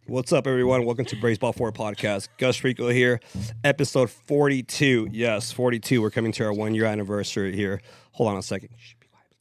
What's up, everyone? Welcome to Baseball 4 Podcast. Gus Rico here, episode 42. Yes, 42. We're coming to our 1 year anniversary here. Hold on a second.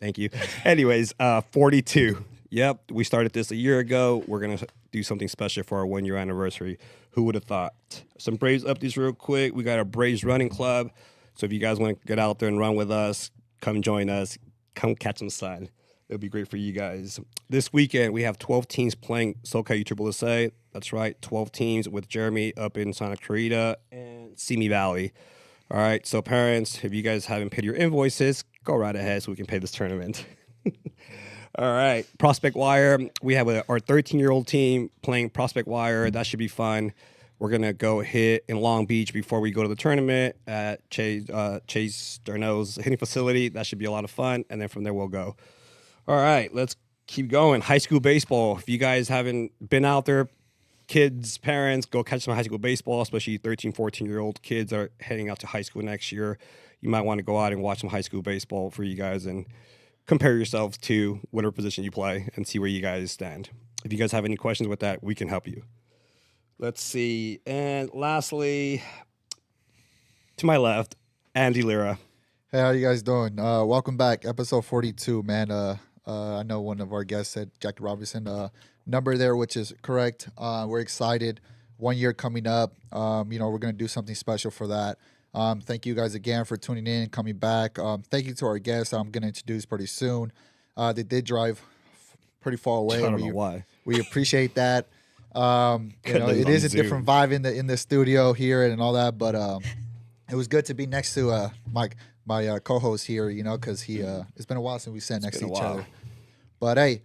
Thank you. Anyways, 42. Yep, we started this a year ago. We're going to do something special for our 1 year anniversary. Who would have thought? Some Braves updates real quick. We got a Braves running club. So if you guys want to get out there and run with us, come join us. Come catch some sun. It'll be great for you guys. This weekend, we have 12 teams playing SoCal USSSA. That's right, 12 teams with Jeremy up in Santa Clarita and Simi Valley. All right, so parents, if you guys haven't paid your invoices, go right ahead so we can pay this tournament. All right, Prospect Wire. We have our 13-year-old team playing Prospect Wire. That should be fun. We're going to go hit in Long Beach before we go to the tournament at Chase Darno's hitting facility. That should be a lot of fun, and then from there we'll go. All right, let's keep going. High school baseball. If you guys haven't been out there, kids, parents, go catch some high school baseball, especially 13, 14-year-old kids are heading out to high school next year. You might want to go out and watch some high school baseball for you guys and compare yourselves to whatever position you play and see where you guys stand. If you guys have any questions with that, we can help you. Let's see. And lastly, to my left, Andy Lira. Hey, how you guys doing? Welcome back, episode 42, man. I know one of our guests said Jackie Robinson number there, which is correct. We're excited. 1 year coming up. We're going to do something special for that. Thank you guys again for tuning in and coming back. Thank you to our guests I'm going to introduce pretty soon. They did drive pretty far away. I don't know why. We appreciate that. It is a different vibe in the studio here and all that, but it was good to be next to my co-host here, because it's been a while since we sat next to each other. But hey,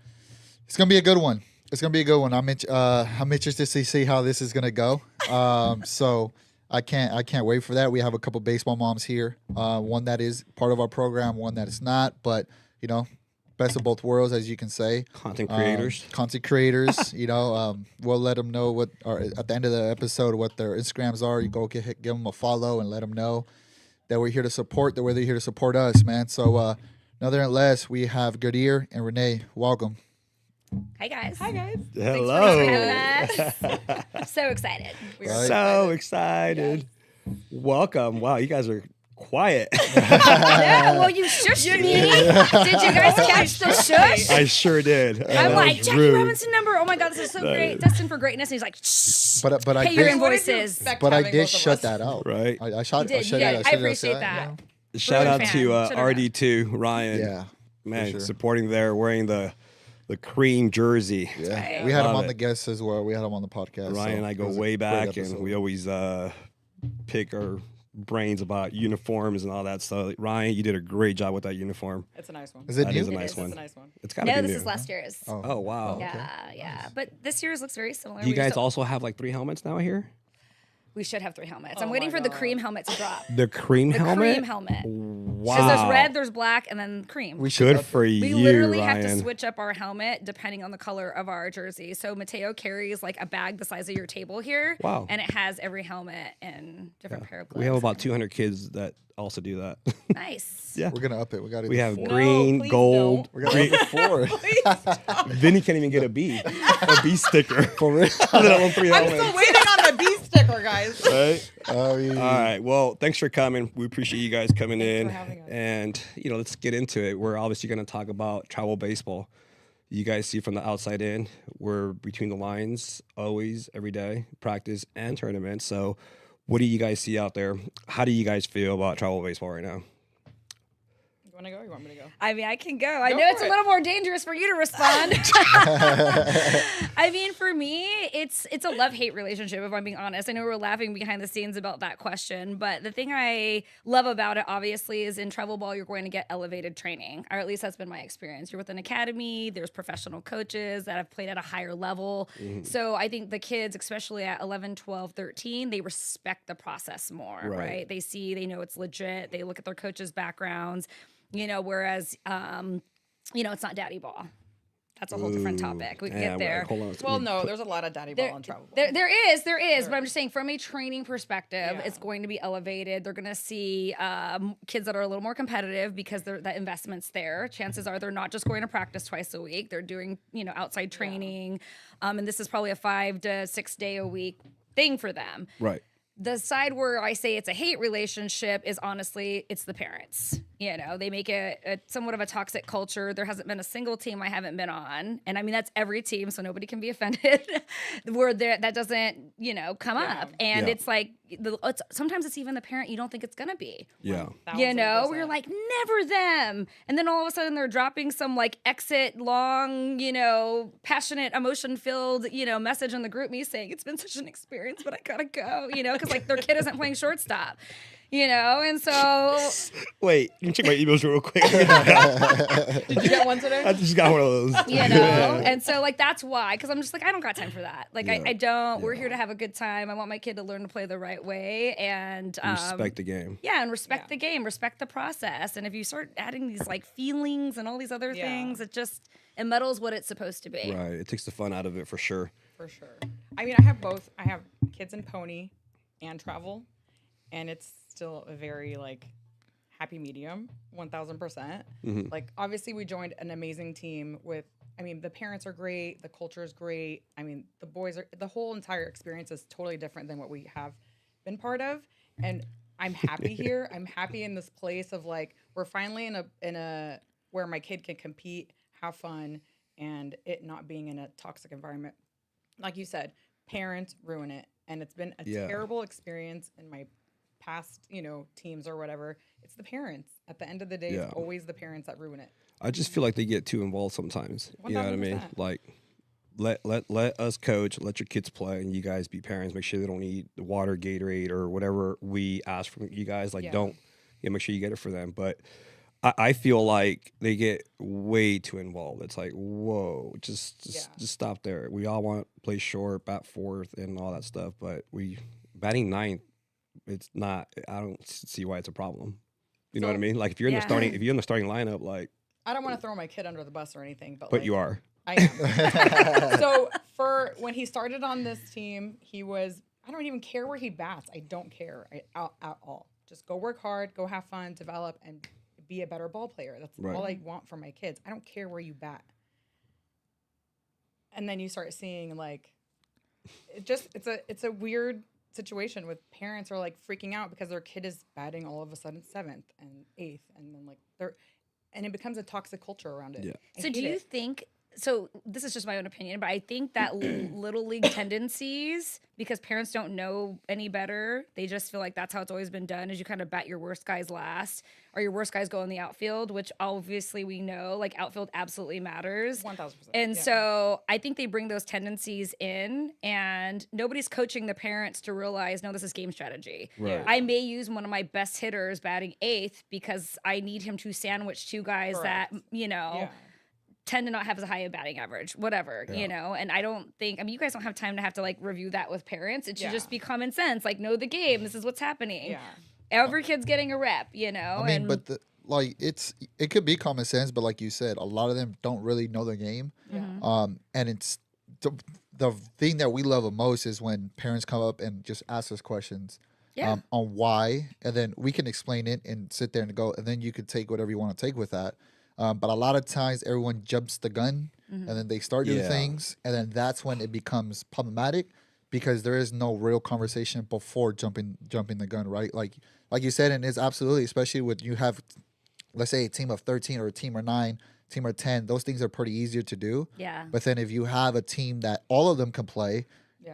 it's gonna be a good one. I'm interested to see how this is gonna go. So I can't wait for that. We have a couple baseball moms here. One that is part of our program, one that is not. But best of both worlds, as you can say. Content creators. We'll let them know at the end of the episode what their Instagrams are. You go give them a follow and let them know that we're here to support. That they're here to support us, man. So, nonetheless, we have Gader and Renee. Welcome. Hi guys. Hello. Thanks for having us. So excited. So excited. Welcome. Wow, you guys are quiet. Yeah, well, you shushed me. Did you guys catch the shush? I sure did. I'm like, Jackie Robinson number. Oh my God, this is so great. Destined for greatness. And he's like, shh. But I pay your did, invoices. but I did shut that out. Right. I shut You did. it. I appreciate that. Shout out fan. to Shout out. RD2, Ryan. Yeah. Man, sure. supporting there, wearing the cream jersey. Yeah, Right. we had him Love on it. the guests as well. We had him on the podcast. Ryan so and I it go was a way great back, episode. and we always pick our brains about uniforms and all that. So, Ryan, you did a great job with that uniform. It's a nice one. Is it That new? is a It nice is. one. It's a nice one. It's got to No, be this new. is last year's. Oh, wow. okay. Yeah. But this year's looks very similar. Do you guys also have like 3 helmets now here? We should have 3 helmets. Oh I'm waiting my for the God. cream helmet to drop. The cream The helmet? cream helmet. Wow. Because there's red, there's black, and then cream. We should Good up- for We you, literally Ryan. have to switch up our helmet depending on the color of our jersey. So Mateo carries like a bag the size of your table here. Wow. And it has every helmet and different pair of gloves. We have about 200 kids that also do that. Nice. Yeah. We're gonna up it. We got to. We have No, green, please gold. We got to up it 4. Vinny can't even get a B sticker. For real. Let alone 3 I'm helmets. still waiting on the B sticker, guys. Right? I mean, All right. Well, thanks for coming. We appreciate you guys coming in. for having us. And, let's get into it. We're obviously going to talk about travel baseball. You guys see from the outside in, we're between the lines always, every day, practice and tournament. So what do you guys see out there? How do you guys feel about travel baseball right now? You want to go or you want me to go? I mean, I can go. I Go know it's for a it. little more dangerous for you to respond. I mean, for me, it's a love-hate relationship, if I'm being honest. I know we're laughing behind the scenes about that question, but the thing I love about it, obviously, is in travel ball, you're going to get elevated training, or at least that's been my experience. You're with an academy, there's professional coaches that have played at a higher level. So I think the kids, especially at 11, 12, 13, they respect the process more, right? They know it's legit. They look at their coaches' backgrounds. Whereas, it's not daddy ball. That's a whole different topic. We can get there. Hold on. Well, no, there's a lot of daddy ball and travel ball. There is. But I'm just saying, from a training perspective, Yeah. it's going to be elevated. They're going to see kids that are a little more competitive because that investment's there. Chances are they're not just going to practice twice a week. They're doing, outside training, and this is probably a 5 to 6 day a week thing for them. Right. The side where I say it's a hate relationship is honestly, it's the parents. They make it a somewhat of a toxic culture. There hasn't been a single team I haven't been on. And I mean, that's every team, so nobody can be offended, where that doesn't, come up. And it's like, sometimes it's even the parent you don't think it's going to be. Yeah. Where you're like, never them. And then all of a sudden they're dropping some like exit long, passionate, emotion filled, message in the group me saying, it's been such an experience, but I gotta go, because like their kid isn't playing shortstop. And so Wait, you can check my emails real quick. Did you get one today? I just got one of those. And so like that's why, because I'm just like, I don't got time for that. Like I don't. We're here to have a good time. I want my kid to learn to play the right way and Respect the game. Yeah, and respect the game, respect the process. And if you start adding these like feelings and all these other things, it muddles what it's supposed to be. Right. It takes the fun out of it for sure. For sure. I mean, I have both. I have kids in pony and travel, and it's still a very like happy medium, 1000%. Like obviously we joined an amazing team with, I mean, the parents are great, the culture is great. I mean, the whole entire experience is totally different than what we have been part of. And I'm happy here. I'm happy in this place of like, we're finally in a where my kid can compete, have fun, and it not being in a toxic environment. Like you said, parents ruin it. And it's been a terrible experience in my past, teams or whatever. It's the parents. At the end of the day, it's always the parents that ruin it. I just feel like they get too involved sometimes. 1000%. You know what I mean? Like, let us coach, let your kids play, and you guys be parents. Make sure they don't need the water, Gatorade, or whatever we ask from you guys. Like, don't make sure you get it for them. But I feel like they get way too involved. It's like, whoa, just stop there. We all want to play short, bat fourth, and all that stuff. But batting ninth, it's not. I don't see why it's a problem. You know what I mean? Like if you're in the starting lineup, like I don't want to throw my kid under the bus or anything, but like, you are. I am. So for when he started on this team, I don't even care where he bats. I don't care at all. Just go work hard, go have fun, develop, and be a better ball player. That's all I want for my kids. I don't care where you bat. And then you start seeing like, it's a weird situation with parents are like freaking out because their kid is batting all of a sudden 7th and 8th, and then like and it becomes a toxic culture around it. So do you think, so this is just my own opinion, but I think that little league tendencies, because parents don't know any better, they just feel like that's how it's always been done, is you kind of bat your worst guys last, or your worst guys go in the outfield, which obviously we know, like outfield absolutely matters. 1000%. And so I think they bring those tendencies in, and nobody's coaching the parents to realize, no, this is game strategy. Right. I may use one of my best hitters batting 8th because I need him to sandwich 2 guys that, tend to not have as high a batting average, whatever, and I don't think, you guys don't have time to have to like review that with parents. It should just be common sense, like know the game, this is what's happening. Every kid's getting a rep, but it could be common sense, but like you said, a lot of them don't really know the game. And it's the thing that we love the most is when parents come up and just ask us questions on why, and then we can explain it and sit there and go, and then you could take whatever you want to take with that. But a lot of times everyone jumps the gun and then they start doing things, and then that's when it becomes problematic because there is no real conversation before jumping the gun, right? Like you said, and it's absolutely, especially when you have, let's say, a team of 13 or a team of 9, team of 10, those things are pretty easier to do. Yeah. But then if you have a team that all of them can play,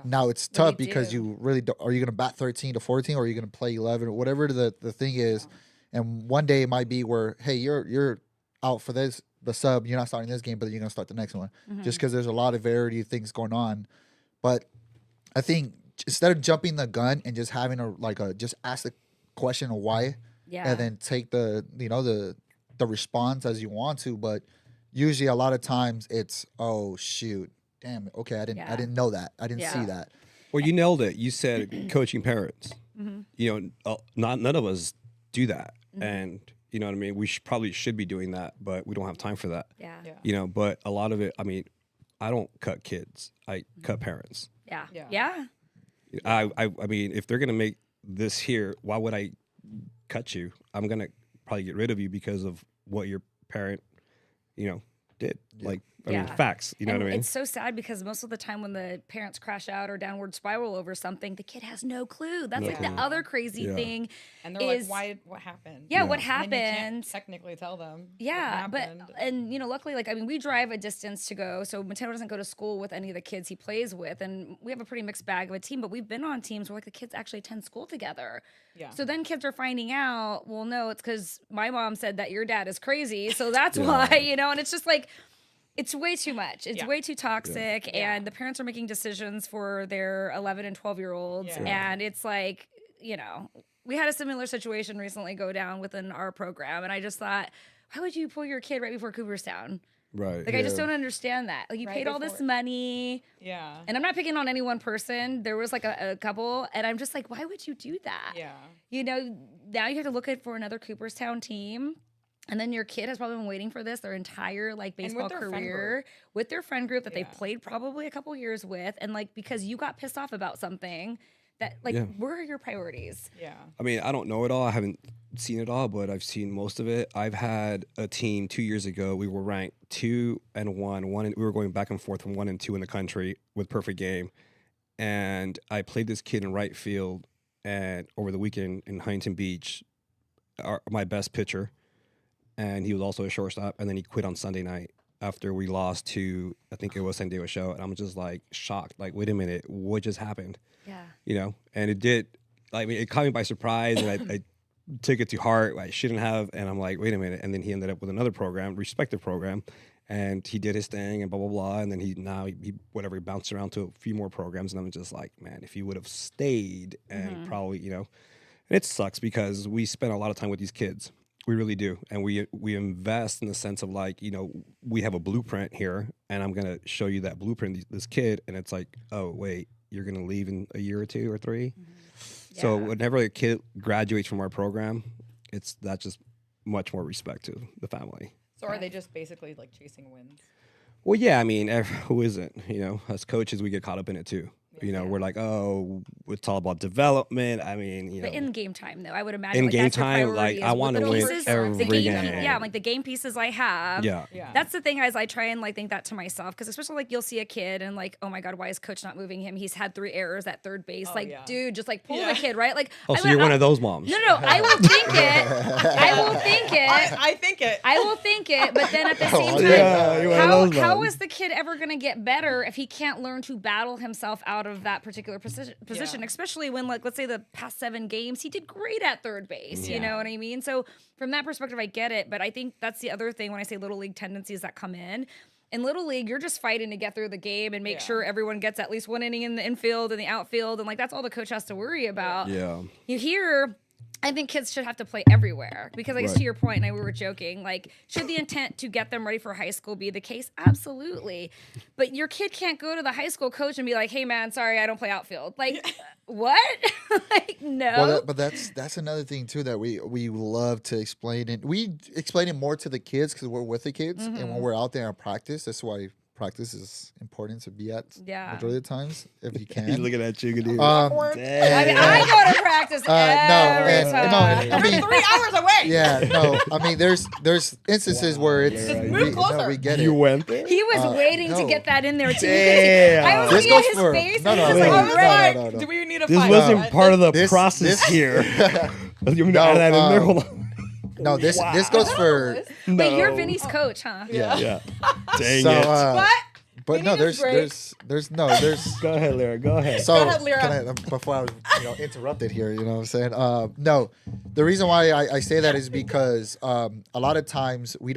now it's tough because you really don't, are you going to bat 13 to 14 or are you going to play 11 or whatever the thing is? And one day it might be where, hey, you're out for the sub, you're not starting this game, but you're going to start the next one. Just because there's a lot of variety of things going on. But I think instead of jumping the gun and just having just ask the question of why, and then take the response as you want to. But usually a lot of times it's, oh shoot, damn, okay, I didn't know that. I didn't see that. Well, you nailed it. You said coaching parents. None of us do that. And You know what I mean? We probably should be doing that, but we don't have time for that. Yeah. You know, but a lot of it, I mean, I don't cut kids. I cut parents. Yeah. Yeah. Yeah. I mean, if they're gonna make this here, why would I cut you? I'm gonna probably get rid of you because of what your parent, did. Like, I mean, facts. You know And what I mean? it's so sad because most of the time when the parents crash out or downward spiral over something, the kid has no clue. That's like the other crazy thing. And they're is, like, what happened? Yeah, what And then you can't happened? technically tell them. Yeah, what happened. and luckily, like, I mean, we drive a distance to go, so Mateo doesn't go to school with any of the kids he plays with, and we have a pretty mixed bag of a team. But we've been on teams where like the kids actually attend school together. Yeah. So then kids are finding out, well, no, it's because my mom said that your dad is crazy, so that's why, and it's just like. It's way too much. It's way too toxic, and the parents are making decisions for their 11 and 12-year-olds, and it's like, we had a similar situation recently go down within our program, and I just thought, why would you pull your kid right before Cooperstown? Right. Like, I just don't understand that. Like, you Right paid all this before- money, Yeah. and I'm not picking on any one person. There was like a couple, and I'm just like, why would you do that? Yeah. Now you have to look at for another Cooperstown team. And then your kid has probably been waiting for this their entire like baseball their friend career with their friend group that they Yeah. played probably a couple years with, and like because you got pissed off about something that like where are your priorities? Yeah. I mean, I don't know it all. I haven't seen it all, but I've seen most of it. I've had a team 2 years ago. We were ranked 2 and 1. We were going back and forth from 1 and 2 in the country with perfect game. And I played this kid in right field and over the weekend in Huntington Beach, my best pitcher. And he was also a shortstop. And then he quit on Sunday night after we lost to, I think it was San Diego Show. And I'm just like shocked. Like, wait a minute, what just happened? Yeah. And it did. I mean, it caught me by surprise, and I took it to heart. I shouldn't have. And I'm like, wait a minute. And then he ended up with another program, respective program, and he did his thing and blah blah blah. And then he whatever, he bounced around to a few more programs. And I'm just like, man, if he would have stayed and probably, and it sucks because we spend a lot of time with these kids. We really do. And we invest in the sense of like, we have a blueprint here, and I'm going to show you that blueprint, this kid. And it's like, oh, wait, you're going to leave in a year or 2 or 3? So whenever a kid graduates from our program, that's just much more respect to the family. So are they just basically like chasing wins? Well, yeah, I mean, who isn't? As coaches, we get caught up in it too. We're like, oh, it's all about development. I mean, But in game time, though, I would imagine in like, game that's your time, priority like I is want to with the win pieces, every the game, game. Yeah, like the game pieces I have. Yeah. Yeah. That's the thing, as I try and like think that to myself, because especially like you'll see a kid and like, oh my god, why is coach not moving him? He's had 3 errors at third base. Dude, just like pull the kid, right? Like, Oh, so you're one of those moms. No, I will think it. I will think it. I think it. I will think it, but then at the same time, Yeah, you're one of those how moms. is the kid ever going to get better if he can't learn to battle himself out of that particular position? Especially when, like, let's say the past 7 games, he did great at third base. You know what I mean? So from that perspective, I get it. But I think that's the other thing when I say little league tendencies that come in. In Little League, you're just fighting to get through the game and make sure everyone gets at least 1 inning in the infield and the outfield. And, like, that's all the coach has to worry about. Yeah. You hear... I think kids should have to play everywhere because I guess to your point, and we were joking, like, should the intent to get them ready for high school be the case? Absolutely. But your kid can't go to the high school coach and be like, hey, man, sorry, I don't play outfield. Like, what? Like, no. Well, but that's another thing, too, that we love to explain. And we explain it more to the kids because we're with the kids. And when we're out there in practice, that's why practice is important to be at majority of the times if you can. He's looking at you, dude. I mean, I go to practice every time. I mean, 3 hours away. yeah, no. I mean, there's instances where it's Just move closer. we get it. You went there? He was waiting to no. get that in there, too. Damn. I was This looking at goes his for- face. no, and no, he was no, like, no, all right. no, no. Do we need a This fight? wasn't part of the This- process here. You want me to add that in there? Hold on. No, this goes for Wait, you're Vinny's coach, huh? Yeah. Dang so. it. What? But no, need a break. there's Go ahead, Lyra. Go ahead. So Go ahead, Lira. can I, before I was interrupted here, you know what I'm saying? No, the reason why I say that is because a lot of times we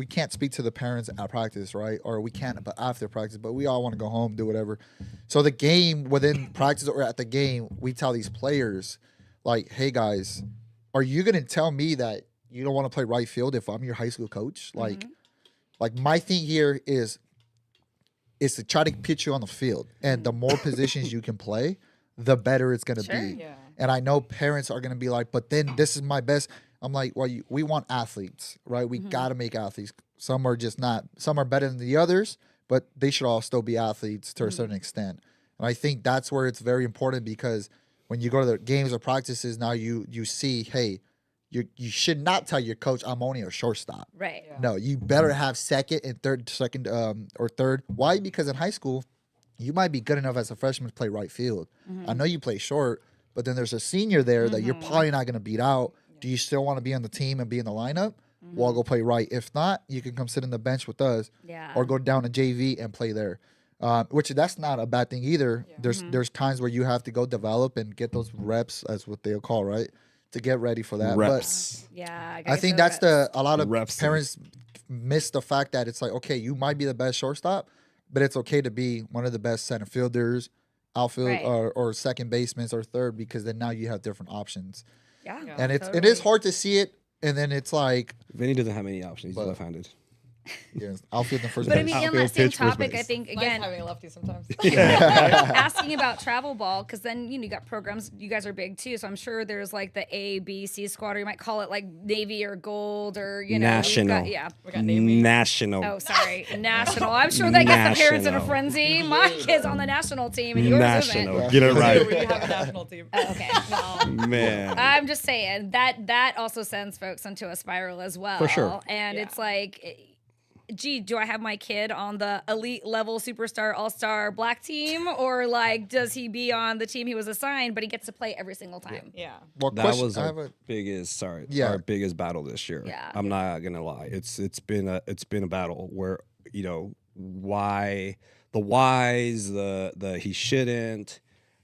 can't speak to the parents at practice, right? Or we can't, but after practice. But we all want to go home, do whatever. So the game within practice or at the game, we tell these players, like, hey guys, are you gonna tell me that you don't want to play right field if I'm your high school coach? Like my thing here is to try to pitch you on the field. And the more positions you can play, the better it's going to be. Yeah. And I know parents are going to be like, but then this is my best. I'm like, well, we want athletes, right? We got to make athletes. Some are just not. Some are better than the others, but they should all still be athletes to a certain extent. And I think that's where it's very important because when you go to the games or practices, now you see, hey, you should not tell your coach I'm only a shortstop. Right. Yeah. No, you better have second and third. Why? Because in high school, you might be good enough as a freshman to play right field. I know you play short, but then there's a senior there that you're probably not going to beat out. Do you still want to be on the team and be in the lineup? Well, I'll go play right. If not, you can come sit in the bench with us or go down to JV and play there. Which that's not a bad thing either. Yeah. There's times where you have to go develop and get those reps, as what they'll call, right, to get ready for that. Reps. But yeah, I think that's a lot of reps parents miss the fact that it's like, okay, you might be the best shortstop, but it's okay to be one of the best center fielders, outfield or second baseman or third, because then now you have different options. Yeah. And it is hard to see it, and then it's like Vinny doesn't have any options. He's left-handed. Yeah, outfield and first but base. I mean, on that same topic, I think again, nice having a lefty sometimes. asking about travel ball, because then you got programs. You guys are big too, so I'm sure there's like the A, B, C squad, or you might call it like Navy or Gold, or National. We got Navy. National. Oh, sorry, National. I'm sure that gets the parents in a frenzy. My kid's on the national team, and yours National. isn't. Get it right. We have a national team. Oh, okay, well, Man. I'm just saying that also sends folks into a spiral as well. For sure. And it's like, gee, do I have my kid on the elite level superstar all-star black team, or like does he be on the team he was assigned but he gets to play every single time? Yeah. Well, That was our biggest our biggest battle this year. Yeah. I'm not gonna lie. It's been a battle where, why the whys, the he shouldn't,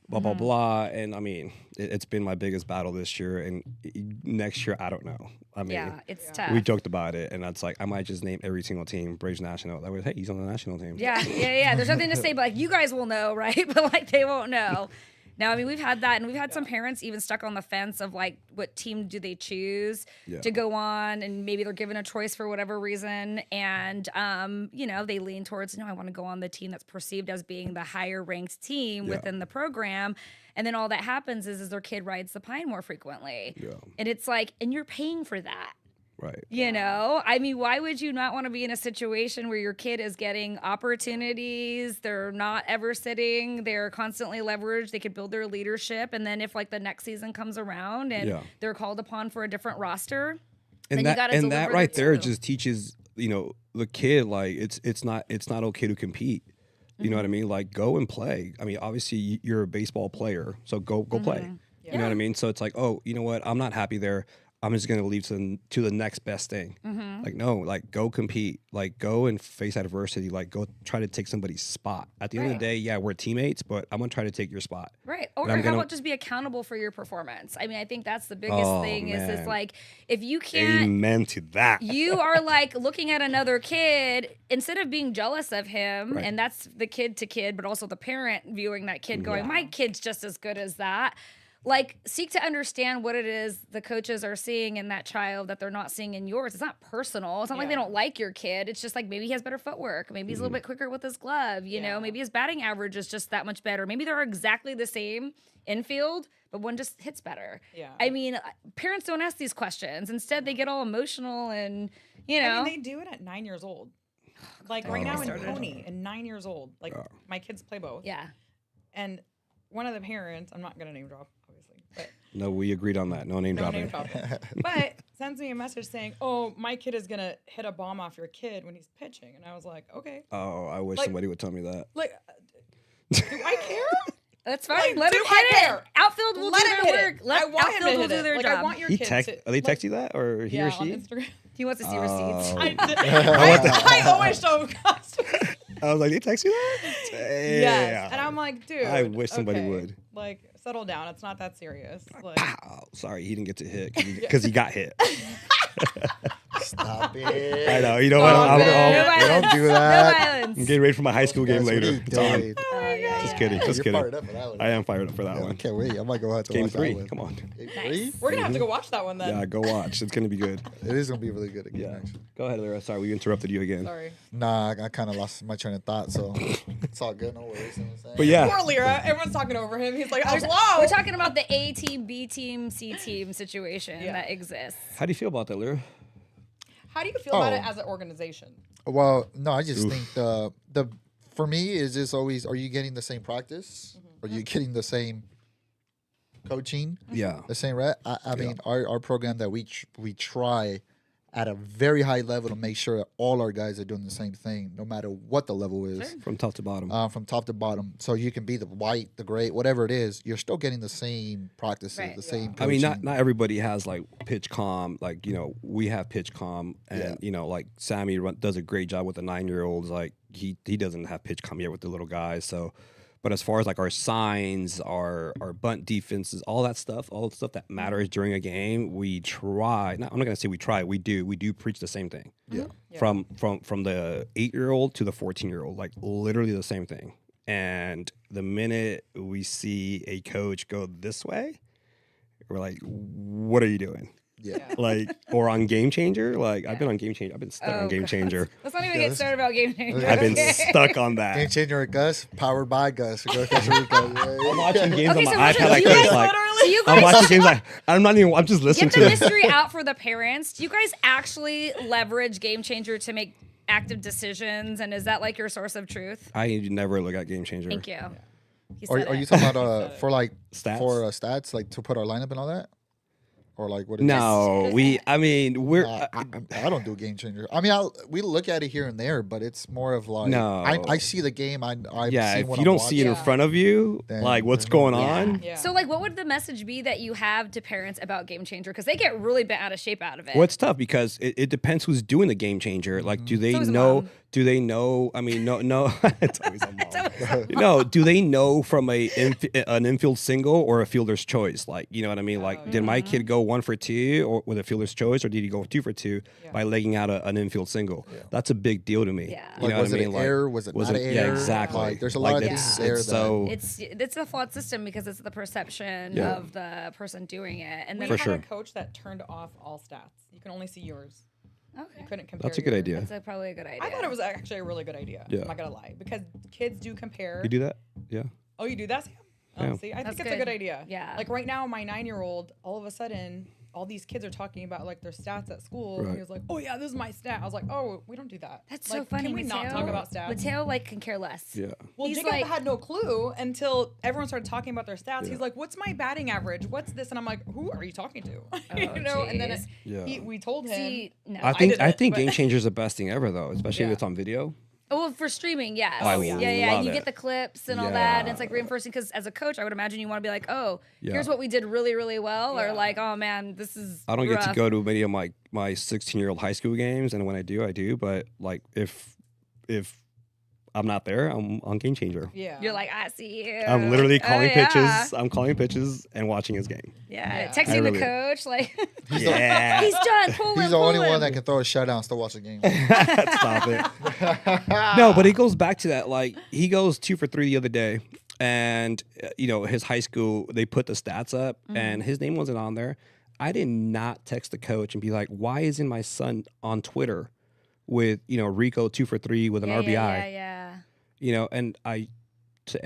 blah blah blah. And I mean, it's been my biggest battle this year, and next year I don't know. I mean, Yeah, it's tough. we joked about it, and that's like I might just name every single team Braves National. That was, hey, he's on the national team. Yeah. There's nothing to say, but like you guys will know, right? But like they won't know. Now, I mean, we've had that, and we've had some parents even stuck on the fence of like, what team do they choose to go on, and maybe they're given a choice for whatever reason, and they lean towards, no, I want to go on the team that's perceived as being the higher ranked team within the program, and then all that happens is their kid rides the pine more frequently, and it's like, and you're paying for that. Right. I mean, why would you not want to be in a situation where your kid is getting opportunities? They're not ever sitting. They're constantly leveraged. They could build their leadership. And then if like the next season comes around and they're called upon for a different roster, and then that right there just teaches, the kid, like it's not okay to compete. You know what I mean? Like, go and play. I mean, obviously you're a baseball player, so go play. Yeah. You know what I mean? So it's like, oh, you know what? I'm not happy there. I'm just going to leave to the next best thing. Like, no, like, go compete. Like, go and face adversity. Like, go try to take somebody's spot. At the end of the day, yeah, we're teammates, but I'm going to try to take your spot. Right. Or how about just be accountable for your performance? I mean, I think that's the biggest thing is like, if you can't. Amen to that. You are like looking at another kid, instead of being jealous of him, and that's the kid to kid, but also the parent viewing that kid going, my kid's just as good as that. Like, seek to understand what it is the coaches are seeing in that child that they're not seeing in yours. It's not personal. It's not like they don't like your kid. It's just like maybe he has better footwork. Maybe he's a little bit quicker with his glove. You know, maybe his batting average is just that much better. Maybe they're exactly the same infield, but one just hits better. Yeah. I mean, parents don't ask these questions. Instead, they get all emotional and, I mean, they do it at 9 years old. Like right now in Pony, at 9 years old. Like my kids play both. Yeah. And one of the parents, I'm not going to name drop, obviously. But no, we agreed on that. No name dropping. But sends me a message saying, oh, my kid is going to hit a bomb off your kid when he's pitching. And I was like, okay. Oh, I wish somebody would tell me that. Like, do I care? That's fine. Let him hit it. Outfield will do their work. Outfield will do their job. I want your kid to. Are they text you that, or he or she? On Instagram. He wants to see receipts. I always show him customers. I was like, they text you that? Damn. Yes. And I'm like, dude. I wish somebody would. Like, settle down. It's not that serious. Like, pow. Sorry, he didn't get to hit because he got hit. Stop it. I know. You know what? Don't do that. No violence. I'm getting ready for my high school game That's later. what he It's on. did. Yeah. Just kidding. Just You're kidding. fired up for that one. I am fired up for that Yeah, I one. can't wait. I might go out to Game watch 3. that one. Come on. Game Nice. 3? We're gonna have to go watch that one then. Yeah, go watch. It's gonna be good. It is gonna be really good again. Yeah. Actually. Go ahead, Lira. Sorry, we interrupted you again. Sorry. Nah, I kind of lost my train of thought, so it's all good. No worries. You know what I'm saying? But yeah, Poor Lira. Everyone's talking over him. He's like, We're hello. talking about the A team, B team, C team situation Yeah. that exists. how do you feel about that, Lira? How do you feel about Oh. it as an organization? Well, no, I just Oof. think the for me is just always: are you getting the same practice? Are you getting the same coaching? Yeah. The same rep? I mean, our program that we try at a very high level to make sure that all our guys are doing the same thing, no matter what the level is, From top to bottom. from top to bottom. So you can be the white, the gray, whatever it is, you're still getting the same practices, Right. the same. I mean, coaching. not everybody has like pitch comm. Like, you know, we have pitch comm, and Yeah. you know, like Sammy does a great job with the 9-year-olds. Like he doesn't have pitch comm yet with the little guys. So, but as far as like our signs, our bunt defenses, all that stuff, all the stuff that matters during a game, we try. I'm not gonna say we try. We do preach the same thing. Yeah. Yeah. From the 8-year-old to the 14-year-old, like literally the same thing. And the minute we see a coach go this way, we're like, what are you doing? Yeah. Like, or on Game Changer? Like, I've been on Game Changer. I've been stuck on Oh, Game God. Changer. Let's not even Yeah, get started about game changer. I've been Okay. stuck on Game that. changer at Gus, powered by Gus. Go Costa Rica. Yeah, I'm watching games Okay, on so my which iPad one- like you this. guys Like, So you I'm guys watching games like, I'm just listening get the to mystery out for the parents. Do you guys actually leverage Game Changer to make active decisions? And is that like your source of truth? I never look at Game Changer. Thank you. He Are, said are it. you talking about for like Stats? stats, like to put our lineup and all that, or like what? No, I mean, we're. I don't do game changer. I mean, we look at it here and there, but it's more of like No. I see the game. I'm yeah, seeing if what you I'm don't see it in watching. front of you, Then like what's there's no- going on, Yeah. So, like, what would the message be that you have to parents about Game Changer? Because they get really bent out of shape out of it. well, it's tough because it depends who's doing the Game Changer. Like, do they always a know? mom. Do they know? I mean, no. It's always a mom. No, do they know from an infield single or a fielder's choice? Like, you know what I mean? Like, did my kid go 1 for 2 or with a fielder's choice, or did he go 2 for 2 by legging out an infield single? That's a big deal to me. Yeah. You Like, know was what I it mean? an error? Was it not an Yeah, error? exactly. Like, there's a lot of it's- things there it's that- so It's a flawed system because it's the perception Yeah. of the person doing it, and We then For had sure. a coach that turned off all stats. You can only see yours. okay, You couldn't compare. that's a good yours. idea. that's probably a good idea. I thought it was actually a really good idea. Yeah. I'm not gonna lie, because kids do compare. You do that? Yeah. Oh, you do that, Sam? Yeah. See, I That's think it's a good. good idea. Yeah. Like right now, my 9-year-old, all of a sudden, all these kids are talking about like their stats at school. Right. And he was like, "Oh yeah, this is my stat." I was like, "Oh, we don't do that." That's like, so funny. Can we not talk about stats? Mateo like can care less. Yeah. Well, He's Jacob like- had no clue until everyone started talking about their stats. Yeah. He's like, "What's my batting average? What's this?" And I'm like, "Who are you talking to?" Oh, you know. And then jeez. Yeah. we told him. See, no. I think didn't, think but- Game Changer is the best thing ever, though, especially if Yeah. it's on video. Well, for streaming, yes. I yeah. love You it. get the clips and all that, and it's Yeah. like reinforcing. Because as a coach, I would imagine you want to be like, "Oh, Yeah. here's what we did really, really well," or Yeah. like, "Oh man, this is." I don't get to rough." go to many of my 16-year-old high school games, and when I do. But like if I'm not there, I'm on Game Changer. Yeah. You're like, "I see you." I'm literally Oh, calling yeah. pitches. I'm calling pitches and watching his game. Yeah, Yeah. texting I the really- coach like, Yeah. "He's done. Pull him. He's the pull only him." one that can throw a shutout and still watch the game. Stop it. No, but it goes back to that. Like he goes 2 for 3 the other day, and you know his high school they put the stats up, and his name wasn't on there. I did not text the coach and be like, "Why isn't my son on Twitter with Rico 2 for 3 with an yeah, RBI?" Yeah. And I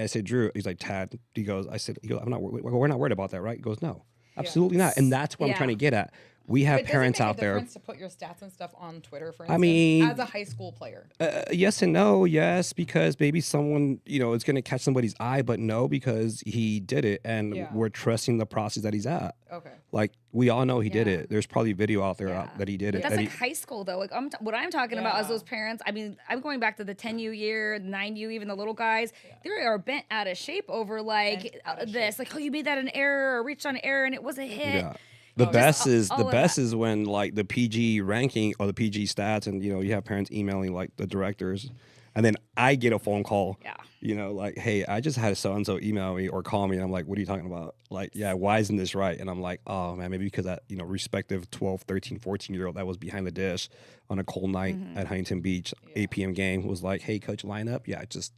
said, Drew, he's like, Tad, he goes, I'm not, we're not worried about that, right? He goes, no, absolutely not. And that's what I'm Yeah. trying to get at. We have It doesn't parents make a out there. difference to put your stats and stuff on Twitter, for I instance, mean- as a high school player. Yes and no. Yes, because maybe someone, is going to catch somebody's eye, but no, because he did it. And Yeah. we're trusting the process that he's at. Okay. Like, we all know he did Yeah. it. There's probably video out there Yeah. that he did it. That's that like he- high school though. Like what I'm talking about is Yeah. those parents. I mean, I'm going back to the 10U year, 9U, even the little guys. They are bent out of shape over like Bent out of this. Like, oh, you made that an error or reached on an error and it was a hit. Yeah. The Oh, best just is all the of best that. is when like the PG ranking or the PG stats, and you have parents emailing like the directors, and then I get a phone call. Yeah. Like, hey, I just had so and so email me or call me, and I'm like, what are you talking about? Like, yeah, why isn't this right? And I'm like, oh man, maybe because that respective 12, 13, 14-year-old that was behind the dish on a cold night at Huntington Beach, 8 p.m. game was like, hey, coach, line up. Yeah, just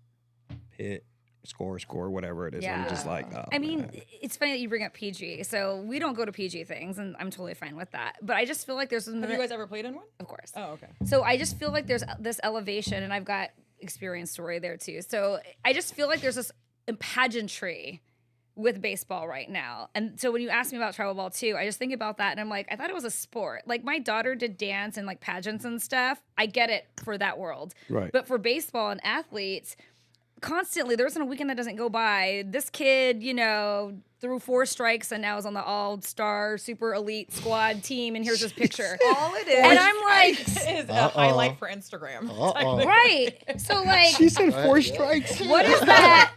hit score, whatever it is. Yeah. I'm just like, oh, I mean, man. it's funny that you bring up PG. So we don't go to PG things, and I'm totally fine with that. But I just feel like there's Have you guys ever played in one? of course. Oh, okay. So I just feel like there's this elevation, and I've got experience story there too. So I just feel like there's this pageantry with baseball right now. And so when you ask me about travel ball too, I just think about that and I'm like, I thought it was a sport. Like my daughter did dance and like pageants and stuff. I get it for that world. Right. But for baseball and athletes, constantly, there isn't a weekend that doesn't go by. This kid, threw 4 strikes and now is on the all-star super elite squad team, and here's his picture. All it is. And I'm like, is a highlight for Instagram. right. So like, She said 4 strikes. what is that?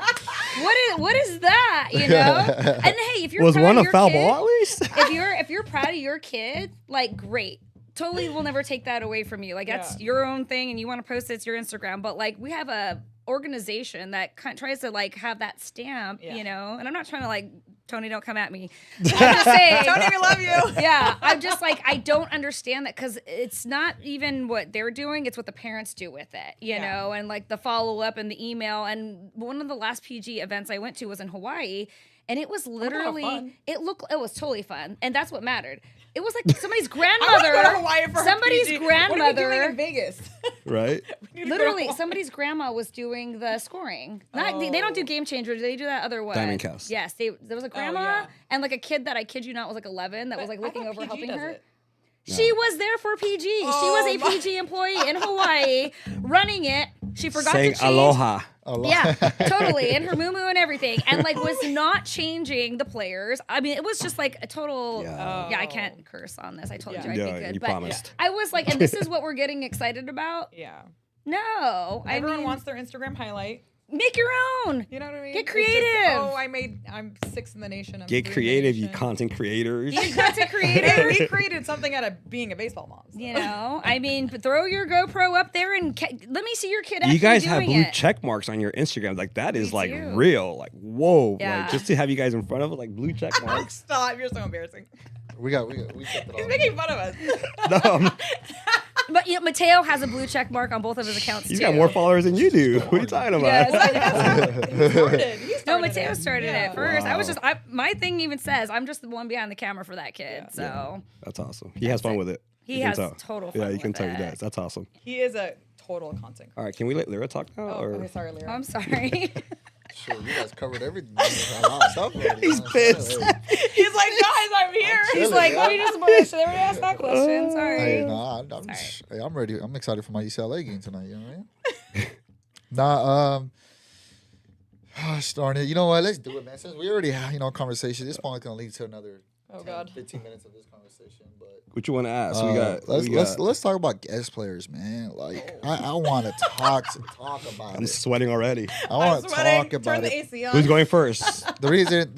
What is that? And hey, if you're Was proud one of a your foul kid, ball at least? if you're proud of your kid, like great. Totally will never take that away from you. Like that's your own thing and you want to post it, it's your Instagram. But like we have a organization that tries to like have that stamp, and I'm not trying to like, Tony, don't come at me. I'm just saying. Tony, we love you. Yeah, I'm just like, I don't understand that because it's not even what they're doing, it's what the parents do with it, you know, and like the follow up and the email. And one of the last PG events I went to was in Hawaii. And it was literally, it was totally fun. And that's what mattered. It was like somebody's grandmother. I want to go to Hawaii for somebody's PG. grandmother. What are we doing in Vegas? Right? Literally, somebody's grandma was doing the scoring. Not they don't do Game Changers. They do that other one. Diamond Cast. Yes, there was a grandma and like a kid that I kid you not was like 11 that was like looking over helping her. It. She was there for PG. She was a PG employee in Hawaii running it. She forgot Saying to change. aloha. Yeah, totally. And her moo-moo and everything. And like was not changing the players. I mean, it was just like a total I can't curse on this. I told you I'd be good. You but promised. I was like, and this is what we're getting excited about? Yeah. No. Everyone wants their Instagram highlight. Make your own. You know what I mean? Get It's creative. I'm 6th in the nation. I'm Get 3rd in the creative, you nation. content creators. Be content Hey, creator. we created something out of being a baseball mom. So. I mean, throw your GoPro up there and let me see your kid actually You guys have doing blue it. check marks on your Instagram. Like that is like do. real. Like whoa. Yeah. Like just to have you guys in front of it, like blue check marks. Stop! You're so embarrassing. We kept it He's all. making fun of us. No, But Mateo has a blue check mark on both of his accounts he's too. got more followers than you do. What are you talking about? Yes. He started. No, Mateo started Yeah. it first. I was Wow. just my thing even says I'm just the one behind the camera for that kid. So That's awesome. He has fun with it. he You can has tell. total fun. Yeah, you can with tell he it. does. That's awesome. He is a total content. All right, can we let Lira talk now? Oh, or? okay, sorry, Lira. I'm sorry. Sure, you guys covered everything. A lot of stuff already. He's pissed. He's like, guys, I'm here. He's like, what are you just should I already ask that question? Sorry. Hey, nah, I'm ready. I'm excited for my UCLA game tonight. You know what I mean? Gosh darn it. You know what? Let's do it, man. Since we already had, conversation, this probably gonna lead to another 15 minutes of this conversation. But What you want to ask? let's talk about guest players, man. Like I want to talk about I'm it. sweating already. I want to talk Turn about the it. AC on. Who's going first? The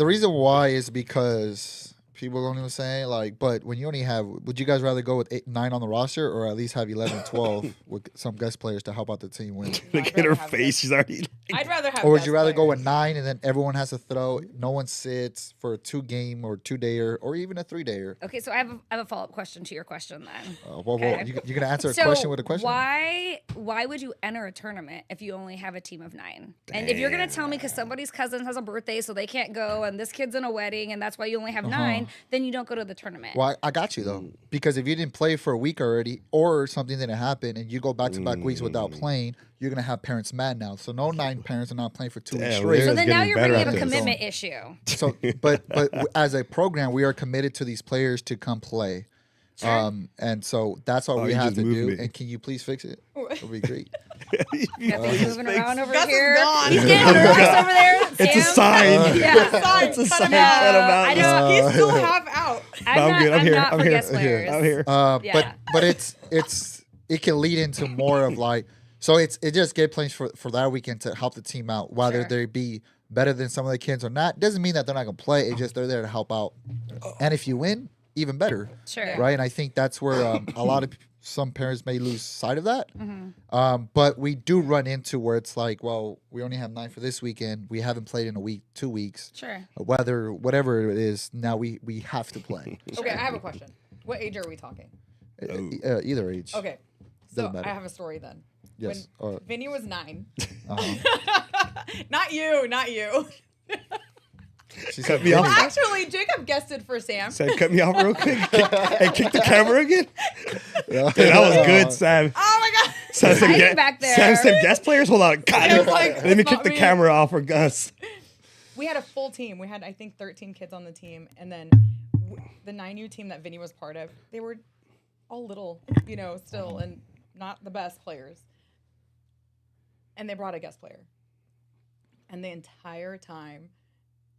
reason why is because people don't even say like, but when you only have, would you guys rather go with 9 on the roster or at least have 11, 12 with some guest players to help out the team win? Look at her face. She's already. I'd rather have. Or would guest you rather go players. with 9 and then everyone has to throw, no one sits for a 2-game or 2-dayer or even a 3-dayer? Okay, so I have a follow-up question to your question then. Well, you're going to answer a So question with a question? why would you enter a tournament if you only have a team of 9? And if you're gonna tell me because somebody's cousin has a birthday so they can't go and this kid's in a wedding and that's why you only have 9, then you don't go to the tournament. Well, I got you, though. Because if you didn't play for a week already or something didn't happen and you go back-to-back weeks without playing, you're going to have parents mad now. So no 9 parents are not playing for 2 weeks Damn, straight. So Lira's then now getting you're better bringing at up a this. commitment issue. So, but as a program, we are committed to these players to come play. And so that's what we you have just to moved do. me. And can you please fix it? It'll be great. He's moving around over Gus is here. gone. He's getting nervous over there. It's a Sam. sign. Yeah. It's a sign. No, Cut him out. I don't. He's still half out. I'm good. I'm here. not I'm for here. guest players. I'm here. Yeah. But it can lead into more of like, so it just get plans for that weekend to help the team out, whether Sure. they be better than some of the kids or not. Doesn't mean that they're not gonna play. It's just they're there to help out. And if you win, even better. Sure. Right. And I think that's where a lot of some parents may lose sight of that. Mm-hmm. But we do run into where it's like, well, we only have 9 for this weekend. We haven't played in a week, 2 weeks. Sure. Whatever it is, now we have to play. Okay, I have a question. What age are we talking? Either age. Okay, so Doesn't matter. I have a story then. Yes. When Vinny was 9. Uh-huh. Not you. She Cut said me off. Vinny. Actually, Jacob guessed it for Sam. Sam, cut me off real quick and kick the camera again. Dude, that was good, Sam. Oh my god. Sam, some, Hiding back there. Sam guest players. Hold on. God, It was like, let me it's kick not the me. camera off for Gus. We had a full team. We had, I think, 13 kids on the team. And then the 9U team that Vinny was part of, they were all little, still, and not the best players. And they brought a guest player. And the entire time,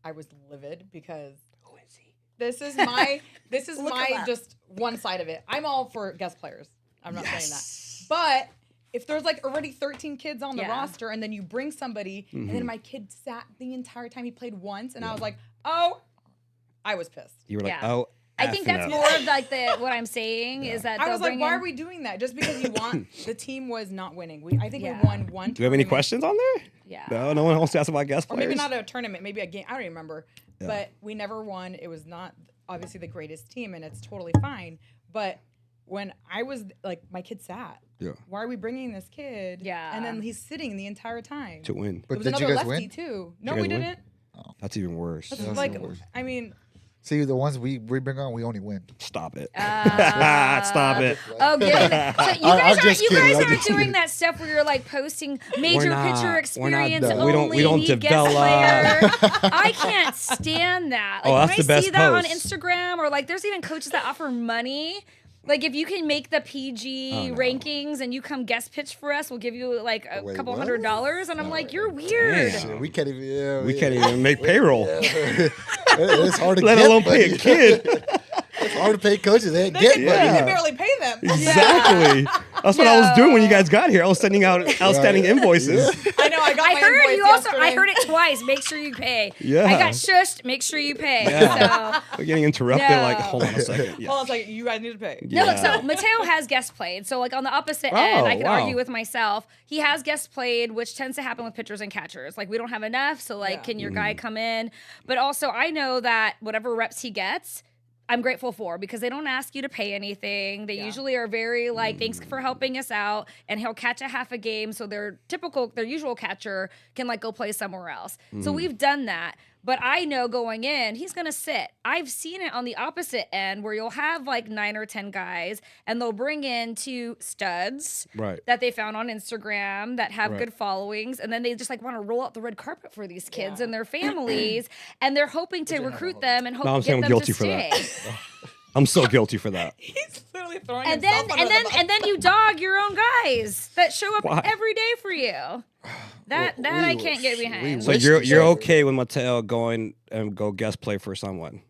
I was livid because Who is he? this is my Look him up. just one side of it. I'm all for guest players. I'm not saying that. Yes. But if there's like already 13 kids on the Yeah. roster and then you bring somebody and Mm-hmm. then my kid sat the entire time, he played once, and I was like, oh, I was pissed. You were like, Yeah. oh. I think that's effing more of like what I'm saying is that I they'll was like, bring why in- are we doing that? Just because you want the team was not winning. I think Yeah. we won one. Do you have any tournament. questions on there? Yeah. No one wants to ask about guest Or players. maybe not a tournament, maybe a game. I don't even remember. But we never won. It was not obviously the greatest team, and it's totally fine. But when I was like, my kid sat. Yeah. Why are we bringing this kid? Yeah. And then he's sitting the entire time. To win. But There was did you another guys lefty win? too. No, You we guys win? didn't. That's even worse. That's That's like, the worst. I mean, See, the ones we bring on, we only win. Stop it. Uh, Stop it. Oh, give it. So you I'm guys aren't, just you kidding, guys I'm aren't just doing kidding. that stuff where you're like posting major not. picture We're not experience done. only. We don't need develop. guest player. I can't stand that. Like Oh, that's when the I best see that on post. Instagram, or like there's even coaches that offer money. Like if you can make the PG rankings and you come guest pitch for us, we'll give you like a Wait, couple what? $100s. And I'm like, you're weird. Damn. Shit, we can't even. Yeah, We can't even make payroll, It's hard to let get, alone pay a buddy. kid. It's hard to pay coaches. They ain't they getting can, money. you can barely pay them. Exactly. That's what I was doing when you guys got here. I was sending out outstanding invoices. I know. I got I my heard invoice you also. yesterday. I heard it twice. Make sure you pay. Yeah. I got shushed. Make sure you pay. Yeah. So. We're getting interrupted. No. Like, hold on a second. Yeah. Hold on a second. You guys need to pay. No, Yeah. so Mateo has guest played. So like on the opposite end, I could wow. argue with myself. He has guest played, which tends to happen with pitchers and catchers. Like we don't have enough, so like Yeah. can your guy come in? But also I know that whatever reps he gets, I'm grateful for because they don't ask you to pay anything. They usually are very like, thanks for helping us out. And he'll catch a half a game. So their usual catcher can like go play somewhere else. So we've done that. But I know going in, he's going to sit. I've seen it on the opposite end where you'll have like 9 or 10 guys and they'll bring in 2 studs Right. that they found on Instagram that have Right. good followings. And then they just like want to roll out the red carpet for these kids and their families. And they're hoping to recruit them and hope No, I'm to saying get I'm them guilty to for that. stay. I'm so guilty for that. He's literally throwing And himself then under and then the bus. and then you dog your own guys that show up Why? every day for you. That I can't get behind. So Wish you're to you're say- okay with Mateo going and go guest play for someone,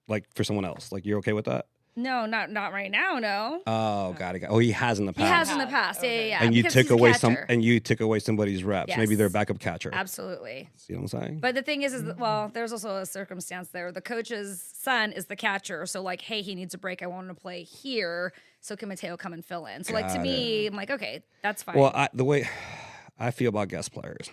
like for someone else. Like you're okay with that? No, not right now. No, Oh, got it. Oh, he has in the he past. has in the past. Yeah, Okay. yeah. And you because took he's a away catcher. somebody's reps. Maybe Yes. their backup catcher. Absolutely. See what I'm saying? But the thing is that, well, there's also a circumstance there. The coach's son is the catcher, so like, hey, he needs a break. I want him to play here. So can Mateo come and fill in? So like to Got me, I'm like, okay, that's fine. Well, the way I feel about guest players,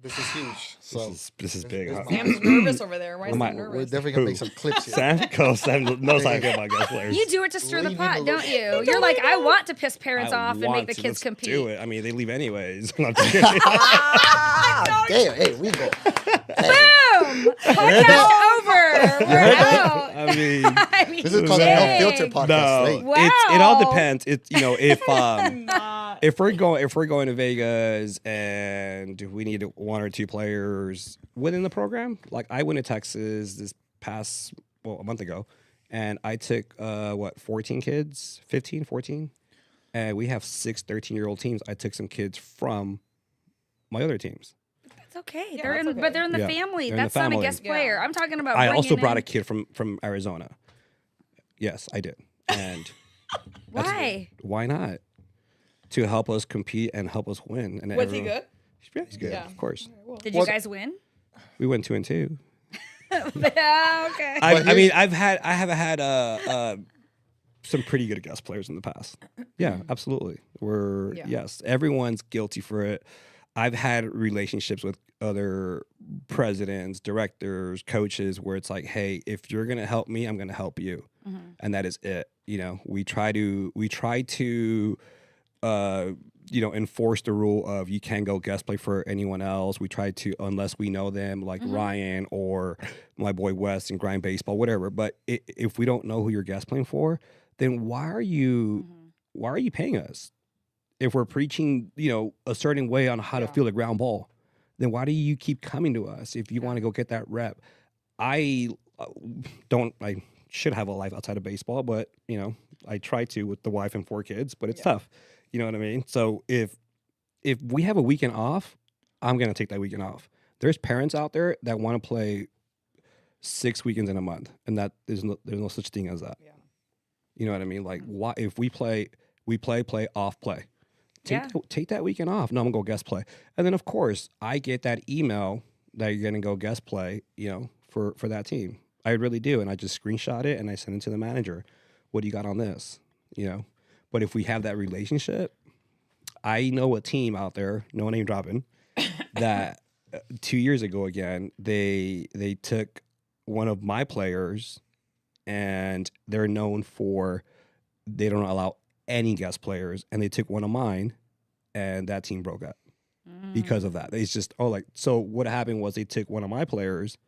This is huge. So this is big. Huh? Sam's nervous over there. Why is Am I- he we're nervous? definitely gonna Who? make some clips here. Sam, Sam knows how I feel about guest players. you do it to stir the Lean in pot, a little don't bit. you? You're like, I want to piss parents I off and make want the to. kids Let's compete. Do it. I mean, they leave anyways. I'm just kidding. Ah, damn, hey, we go. Boom! Podcast over. We're out. I mean, I mean, This is called a no dang. filter podcast. no, Hey. Wow. it all depends. It's Not. if we're going to Vegas and we need 1 or 2 players within the program, like I went to Texas this past a month ago, and I took 14 kids, 15, 14, and we have 6 13-year-old teams. I took some kids from my other teams. It's okay. Yeah, They're that's in, okay. but they're in the Yeah, family. they're in the That's not a family. guest player. Yeah. I'm talking about. I also bringing brought in- a kid from Arizona. Yes, I did. And Why? why not? To help us compete and help us win. And Was he everyone- good? Yeah, he's good. Yeah. Of course. Did you What- guys win? We went 2-2. Okay. I mean, I have had some pretty good guest players in the past. Yeah, absolutely. Yeah. Yes, everyone's guilty for it. I've had relationships with other presidents, directors, coaches where it's like, hey, if you're gonna help me, I'm gonna help you, and that is it. You know, we try to enforce the rule of you can't go guest play for anyone else. We try to, unless we know them, like Ryan or my boy Wes and Grind Baseball, whatever. But if we don't know who you're guest playing for, then why are you paying us? If we're preaching, a certain way on how to field a ground ball, then why do you keep coming to us if you want to go get that rep? I should have a life outside of baseball, but I try to with the wife and 4 kids, but it's tough. You know what I mean? So if we have a weekend off, I'm gonna take that weekend off. There's parents out there that want to play 6 weekends in a month, and that there's no such thing as that. Yeah. You know what I mean? Like, why if we play off play. Take that weekend off. No, I'm gonna go guest play, and then of course I get that email that you're gonna go guest play. For that team, I really do, and I just screenshot it and I send it to the manager. What do you got on this? But if we have that relationship, I know a team out there, no name dropping, that 2 years ago again, they took one of my players, and they're known for they don't allow any guest players, and they took one of mine, and that team broke up because of that. It's just so what happened was they took one of my players,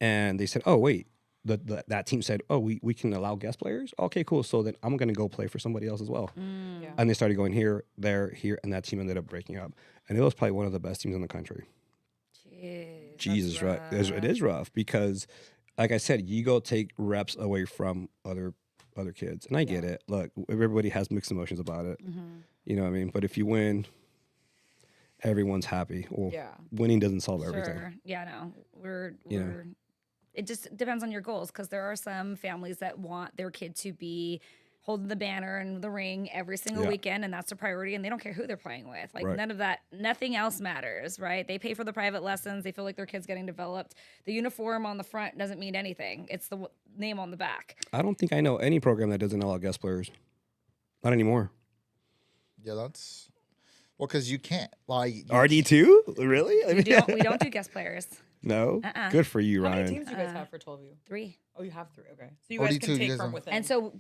and they said, oh wait. That team said, oh, we can allow guest players? Okay, cool. So then I'm going to go play for somebody else as well. Yeah. And they started going here, there, here, and that team ended up breaking up. And it was probably one of the best teams in the country. Jeez, Jesus, right? It is rough because, like I said, you go take reps away from other kids. And I get it. Look, everybody has mixed emotions about it. You know what I mean? But if you win, everyone's happy. Well, winning doesn't solve everything. Yeah, no. We're it just depends on your goals, because there are some families that want their kid to be holding the banner and the ring every single weekend, and that's a priority, and they don't care who they're playing with. Like, none of that, nothing else matters, right? They pay for the private lessons. They feel like their kid's getting developed. The uniform on the front doesn't mean anything. It's the name on the back. I don't think I know any program that doesn't allow guest players. Not anymore. Yeah, that's... Well, because you can't. Like, RD2? Really? I mean, We don't do guest players. No? Good for you, How Ryan. many teams do you guys have for 12U? 3. Oh, you have 3. Okay. So you guys can take from within. And so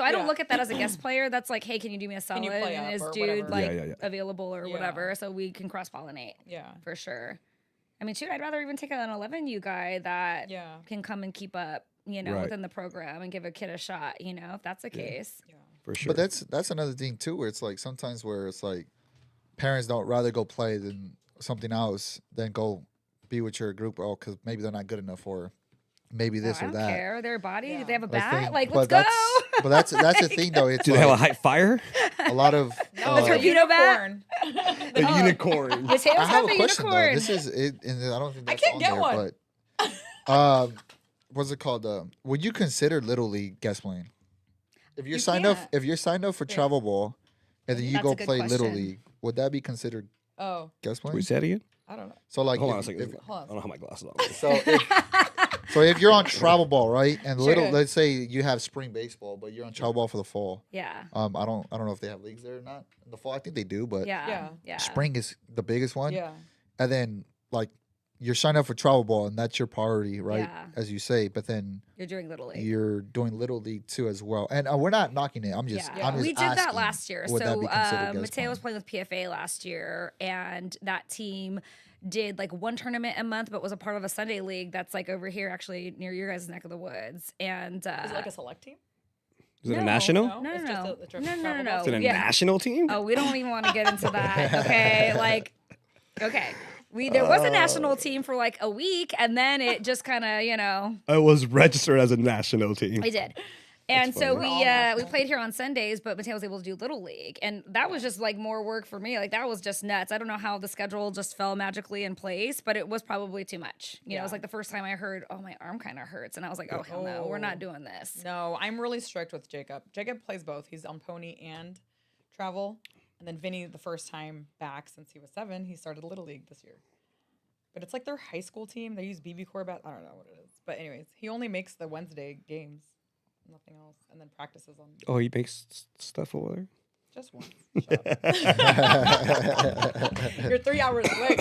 I don't look at that as a guest player. That's like, hey, can you do me a solid? you play and up is or dude whatever? available or whatever? So we can cross pollinate. Yeah. For sure. I mean, shoot, I'd rather even take an 11U guy that can come and keep up, within the program and give a kid a shot, if that's the case. Yeah. For sure. But that's another thing too, where it's like sometimes where it's like parents don't rather go play than something else than go be with your group, because maybe they're not good enough, or maybe this I or don't that. care. Their body, do they have a That's the bat? thing. Like, But let's go. But that's the thing though. It's Do they have a high fire? a lot of No, torpedo bat? unicorn. A unicorn. Your tails I have a a question though. unicorn. This is it, and I don't think that's can't on get there, one. but what's it called? Would you consider Little League guest playing? If you're signed up, for travel ball, and then you That's go a good play Little question. League, would that be considered Oh, guest Can we playing? say that again? I don't know. So like, Hold on a second. Hold I on. don't have my glasses on. so if you're on travel ball, right, and Sure. let's say you have spring baseball, but you're on travel ball for the fall. Yeah. I don't know if they have leagues there or not in the fall. I think they do, but Yeah. spring is the biggest one. Yeah. And then like you're signed up for travel ball, and that's your priority, right? Yeah. As you say, but then You're doing Little League. you're doing Little League too as well. And we're not knocking it. I'm just, Yeah. I'm just We did that asking, last year. would that So be considered guest Mateo was playing? playing with PFA last year, and that team did like one tournament a month, but was a part of a Sunday league that's like over here, actually near your guys' neck of the woods. And Is it like a select team? Is it a No. national? No, It's no, just no. a No, no, travel no, ball Is it a team? Yeah. national team? Oh, we don't even want to get into that. Okay, okay. There was a national team for like a week, and then it just kind of, I was registered as a national team. I did. And so funny. we played here on Sundays, but Mateo was able to do Little League, and that was just like more work for me. Like that was just nuts. I don't know how the schedule just fell magically in place, but it was probably too much. It was like the first time I heard, "Oh, my arm kind of hurts," and I was like, "Oh hell no, we're not doing this." No, I'm really strict with Jacob. Jacob plays both. He's on pony and travel. And then Vinny, the first time back since he was 7, he started Little League this year. But it's like their high school team. They use BB Core bat. I don't know what it is. But anyways, he only makes the Wednesday games. Nothing else. And then practices on Oh, he makes stuff over there? just once. Shut up. You're 3 hours away.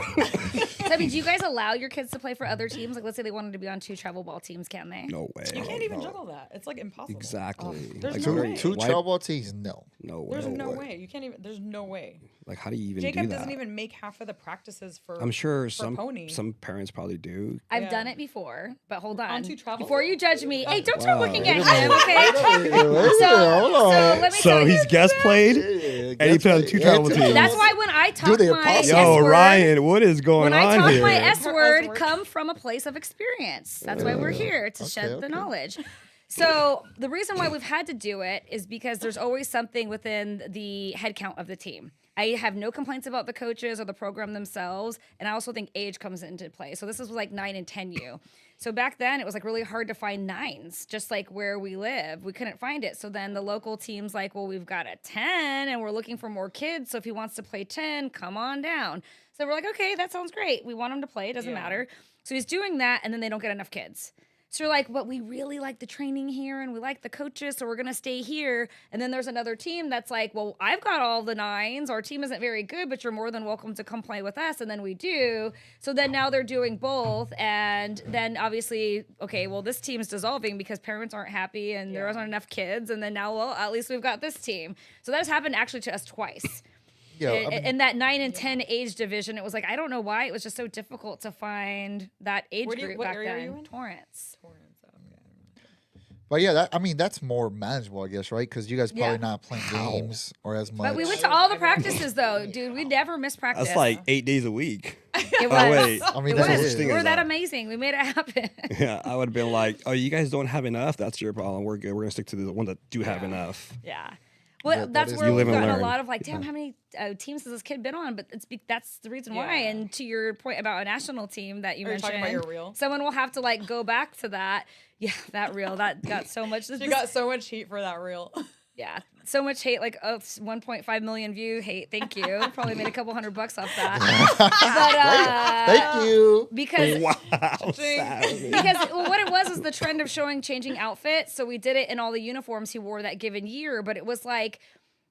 So, I mean, do you guys allow your kids to play for other teams? Like, let's say they wanted to be on 2 travel ball teams, can they? No way. You can't even juggle that. It's like impossible. Exactly. There's Like, no what are way. you- Two why- travel ball teams, no. No, There's no way. You can't even. There's no way. Like, how do you even Jacob do that? doesn't even make half of the practices for. I'm sure for pony. some parents probably do. I've done it before, but hold on. two travel? Before you judge me, hey, don't start Wow. looking at him, okay? So So let me So tell you. he's guest played, and he played on 2 travel teams. That's why when I talk the my apostles. S Yo, word, Ryan, what is going when I on talk here? my S Her word, S word. come from a place of experience. That's why we're here to shed okay. the knowledge. So the reason why we've had to do it is because there's always something within the head count of the team. I have no complaints about the coaches or the program themselves, and I also think age comes into play. So this is like 9 and 10U. So back then it was like really hard to find 9s, just like where we live. We couldn't find it. So then the local team's like, well, we've got a 10 and we're looking for more kids. So if he wants to play 10, come on down. So we're like, okay, that sounds great. We want him to play. It doesn't matter. So he's doing that, and then they don't get enough kids. So you're like, but we really like the training here and we like the coaches, so we're going to stay here. And then there's another team that's like, well, I've got all the 9s. Our team isn't very good, but you're more than welcome to come play with us. And then we do. So then now they're doing both. And then obviously, okay, well, this team's dissolving because parents aren't happy and there aren't enough kids. And then now, well, at least we've got this team. So that has happened actually to us twice. Yeah, I mean, In that 9 and 10 age division, it was like, I don't know why it was just so difficult to find that age group what back area are then. you in? Torrance. but yeah, I mean, that's more manageable, I guess, right? Because you guys probably Yeah. not playing games or as much. But we went to all the practices, though, dude. We never missed practice. That's like 8 days a week. it was. Oh, wait. I mean, It that's was. it. We're as that that. amazing. We made it happen. Yeah, I would have been like, oh, you guys don't have enough? That's your problem. We're good. We're going to stick to the one that do have enough. Yeah. Well, that that's is- where You we've live and gotten a learn. lot of like, damn, how many teams has this kid been on? But that's the reason why. Yeah. And to your point about a national team that you Are you mentioned, talking about your reel? someone will have to like go back to that. Yeah, that reel that got so much. You got so much heat for that reel. Yeah, so much hate, like 1.5 million view hate. Thank you. Probably made a couple $100 off that. But Thank you. because Wow. savage. because well, what it was is the trend of showing changing outfits. So we did it in all the uniforms he wore that given year. But it was like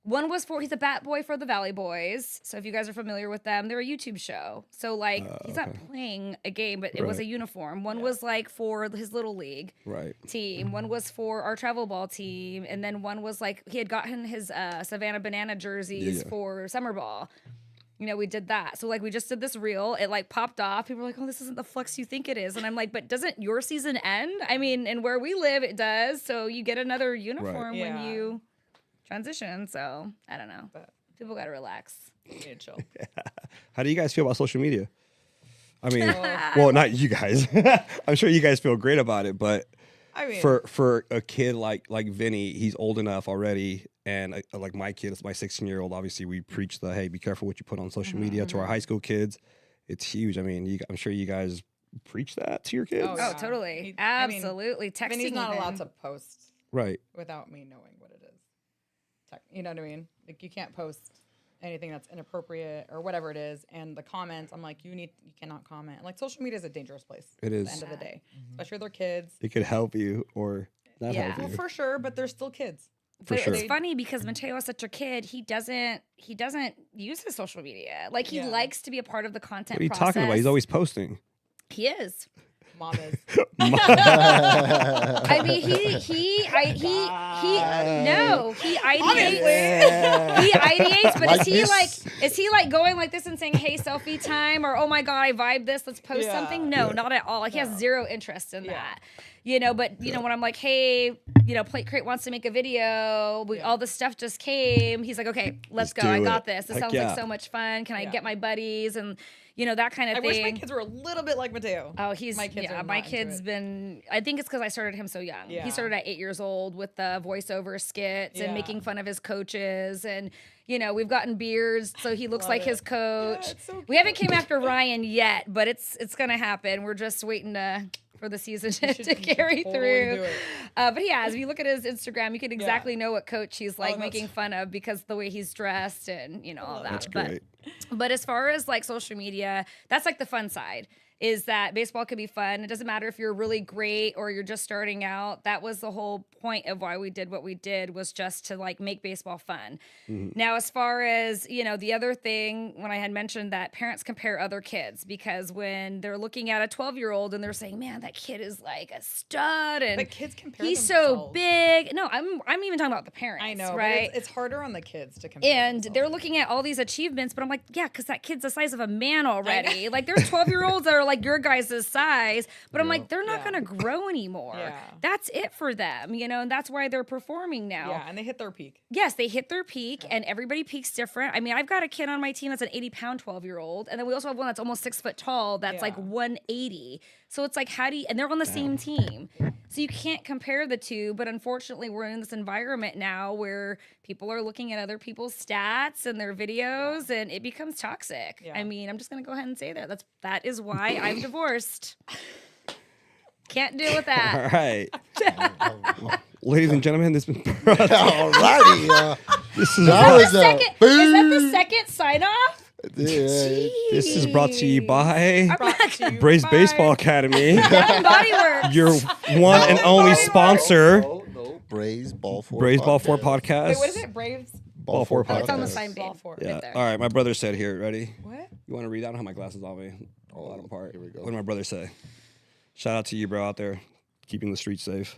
one was he's a bat boy for the Valley Boys. So if you guys are familiar with them, they're a YouTube show. So like he's not playing a game, but it was a Right. uniform. One was like for his little league Right. team. One was for our travel ball team, and then one was like he had gotten his Savannah Banana jerseys Yeah. for summer ball. You know, we did that. So like we just did this reel. It like popped off. People were like, "Oh, this isn't the flex you think it is." And I'm like, "But doesn't your season end? I mean, and where we live, it does. So you get another uniform when Yeah. you transition." So I don't know. But People got to relax. you need to chill. How do you guys feel about social media? I mean, well, not you guys. I'm sure you guys feel great about it, but I mean, for a kid like Vinny, he's old enough already, and like my kid, it's my 16-year-old. Obviously, we preach the hey, be careful what you put on social media to our high school kids. It's huge. I mean, I'm sure you guys preach that to your kids, Oh, Oh, yeah. totally. I mean, Absolutely. Texting Vinny's not even. allowed to post right? without me knowing what it is. You know what I mean? Like you can't post anything that's inappropriate or whatever it is. And the comments, I'm like, you cannot comment. Like social media is a dangerous place. It is. At the end of the day, especially with their kids. It could help you or not Yeah. help Well, you. for sure, but they're still kids. But sure. it's funny because Mateo is such a kid. He doesn't use his social media. Like he Yeah. likes to be a part of the content What are you process. talking about? He's always posting. He is. Mom is. I mean, he ideates. He ideates, but Like is he this? is he like going like this and saying, "Hey, selfie time," or "Oh my God, I vibe this. Let's post Yeah. something"? No, not at all. Like he has zero interest in Yeah. that. You know, but you know when I'm like, "Hey, you know, Plate Crate wants to make a video. All this stuff just came." He's like, "Okay, let's Just go. I do got it. this. This Heck sounds yeah. like so much fun. Can I Yeah. get my buddies and that kind of I thing?" wish my kids were a little bit like Mateo. Oh, he's my kids. Are my not into kid's it. been. I think it's because I started him so young. Yeah. He started at 8 years old with the voiceover skits and Yeah. making fun of his coaches, and we've gotten beards, so he looks like his coach. it's so we haven't came after Ryan yet, but it's gonna happen. We're just waiting for the season to carry totally through. do it. But he has. If you look at his Instagram, you can exactly know what coach he's like that's- making fun of because the way he's dressed and all that. That's But great. But as far as like social media, that's like the fun side. Is that baseball can be fun. It doesn't matter if you're really great or you're just starting out. That was the whole point of why we did what we did, was just to like make baseball fun. Now, as far as, you know, the other thing, when I had mentioned that parents compare other kids, because when they're looking at a 12-year-old and they're saying, man, that kid is like a stud and But kids compare he's themselves. so big. No, I'm even talking about the parents. I know, right? but it's harder on the kids to compare. And themselves. they're looking at all these achievements, but I'm like, yeah, because that kid's the size of a man already. Like, there's 12-year-olds that are like your guys' size, but I'm like, they're not going to grow anymore. Yeah. That's it for them, you know, and that's why they're performing now. Yeah, and they hit their peak. Yes, they hit their peak, and everybody peaks different. I mean, I've got a kid on my team that's an 80-pound 12-year-old, and then we also have one that's almost 6 foot tall that's like 180. So it's like, how do you, and they're on the same team. So you can't compare the two, but unfortunately, we're in this environment now where people are looking at other people's stats and their videos, and it becomes toxic. Yeah. I mean, I'm just going to go ahead and say that is why I'm divorced. Can't deal with that. All right. Ladies and gentlemen, this has been Alrighty. this is That was Is that the second sign off? this is brought to you by Brought to you Braves by- Baseball Academy, Bath and Body Works. your one and only sponsor, No, Braves Ball 4 Braves Ball 4 Podcast. Podcast. Wait, what is it? Braves? Ball 4 Oh, it's on the Podcast. sign Ball page. four. Yeah. Right there. All right, my brother said here, ready? What? You want to read? I don't have my glasses on me. Bottom part. Here we go. What did my brother say? Shout out to you, bro, out there, keeping the streets safe.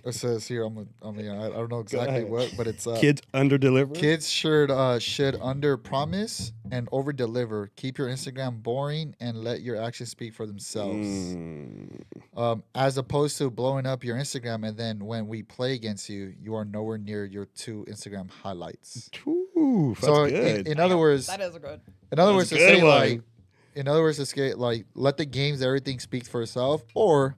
It says here, I don't know exactly ahead. what, but it's Kids under deliver. kids should under promise and over deliver. Keep your Instagram boring and let your actions speak for themselves. As opposed to blowing up your Instagram and then when we play against you, you are nowhere near your 2 Instagram highlights. Ooh, that's So good. in other words, That is a good. in other That's words, a to good say one. like, in other words, to say like, let the games, everything speak for itself, or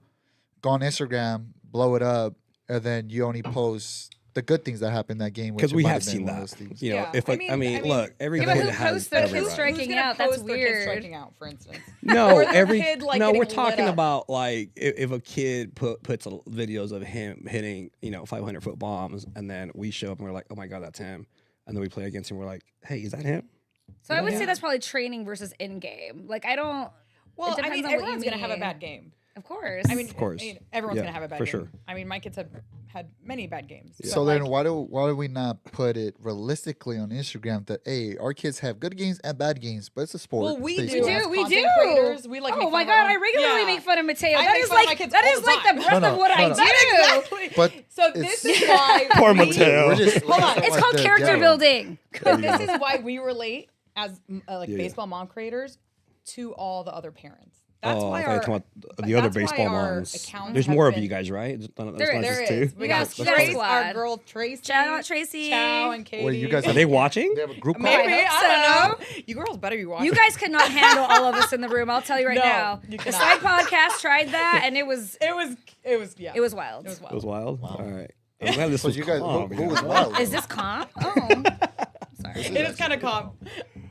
go on Instagram, blow it up, and then you only post the good things that happen in that game. Because which we might have been seen one of that. those things. You know, Yeah. if I like, mean- I mean, I mean- look, every Yeah, but kid who has posts the every kids right. striking Who's gonna out? That's post their kids weird. striking out, for instance? No, Or their every kid, like, no, getting we're lit talking up. about like if a kid puts videos of him hitting 500-foot bombs, and then we show up and we're like, oh my god, that's him, and then we play against him, we're like, hey, is that him? So I would say that's probably training versus in game. Like I don't. Well, it I depends mean, on what you everyone's gonna have a mean. bad game. Of course. I mean, Of course. everyone's Yeah, gonna have a bad for game. sure. I mean, my kids have had many bad games. So But, then, like, why do we not put it realistically on Instagram that hey, our kids have good games and bad games, but it's a sport. Well, we It's do. baseball. as we content do. creators, we like. Oh make my fun of our god, I own- regularly Yeah. make fun of Mateo. I That make is fun of my like kids that all is the like the time. breadth No, of what I no. do. Exactly. But So this is why Poor we- Mateo. We're just Hold on. It's called character building. This is why we relate as like Yeah, yeah. baseball mom creators to all the other parents. That's Oh, why I thought you our were talking about the other that's why baseball our moms. accounts There's have more of been- you guys, right? There is. We got We got a Trace, squad. our girl Tracy. Shout out Tracy. Chow and Katie. Wait, you guys Are they watching? They have a group call? Maybe I hope I don't know. You girls better be watching. You guys could not handle all of us in the room. I'll tell you right No, now. you The cannot. side podcast tried that, and it was It was yeah. wild. It was It wild. was wild. All right. I'm glad this So was you guys, calm, who yeah. was wild? Is this calm? Oh, sorry. It is kind of calm.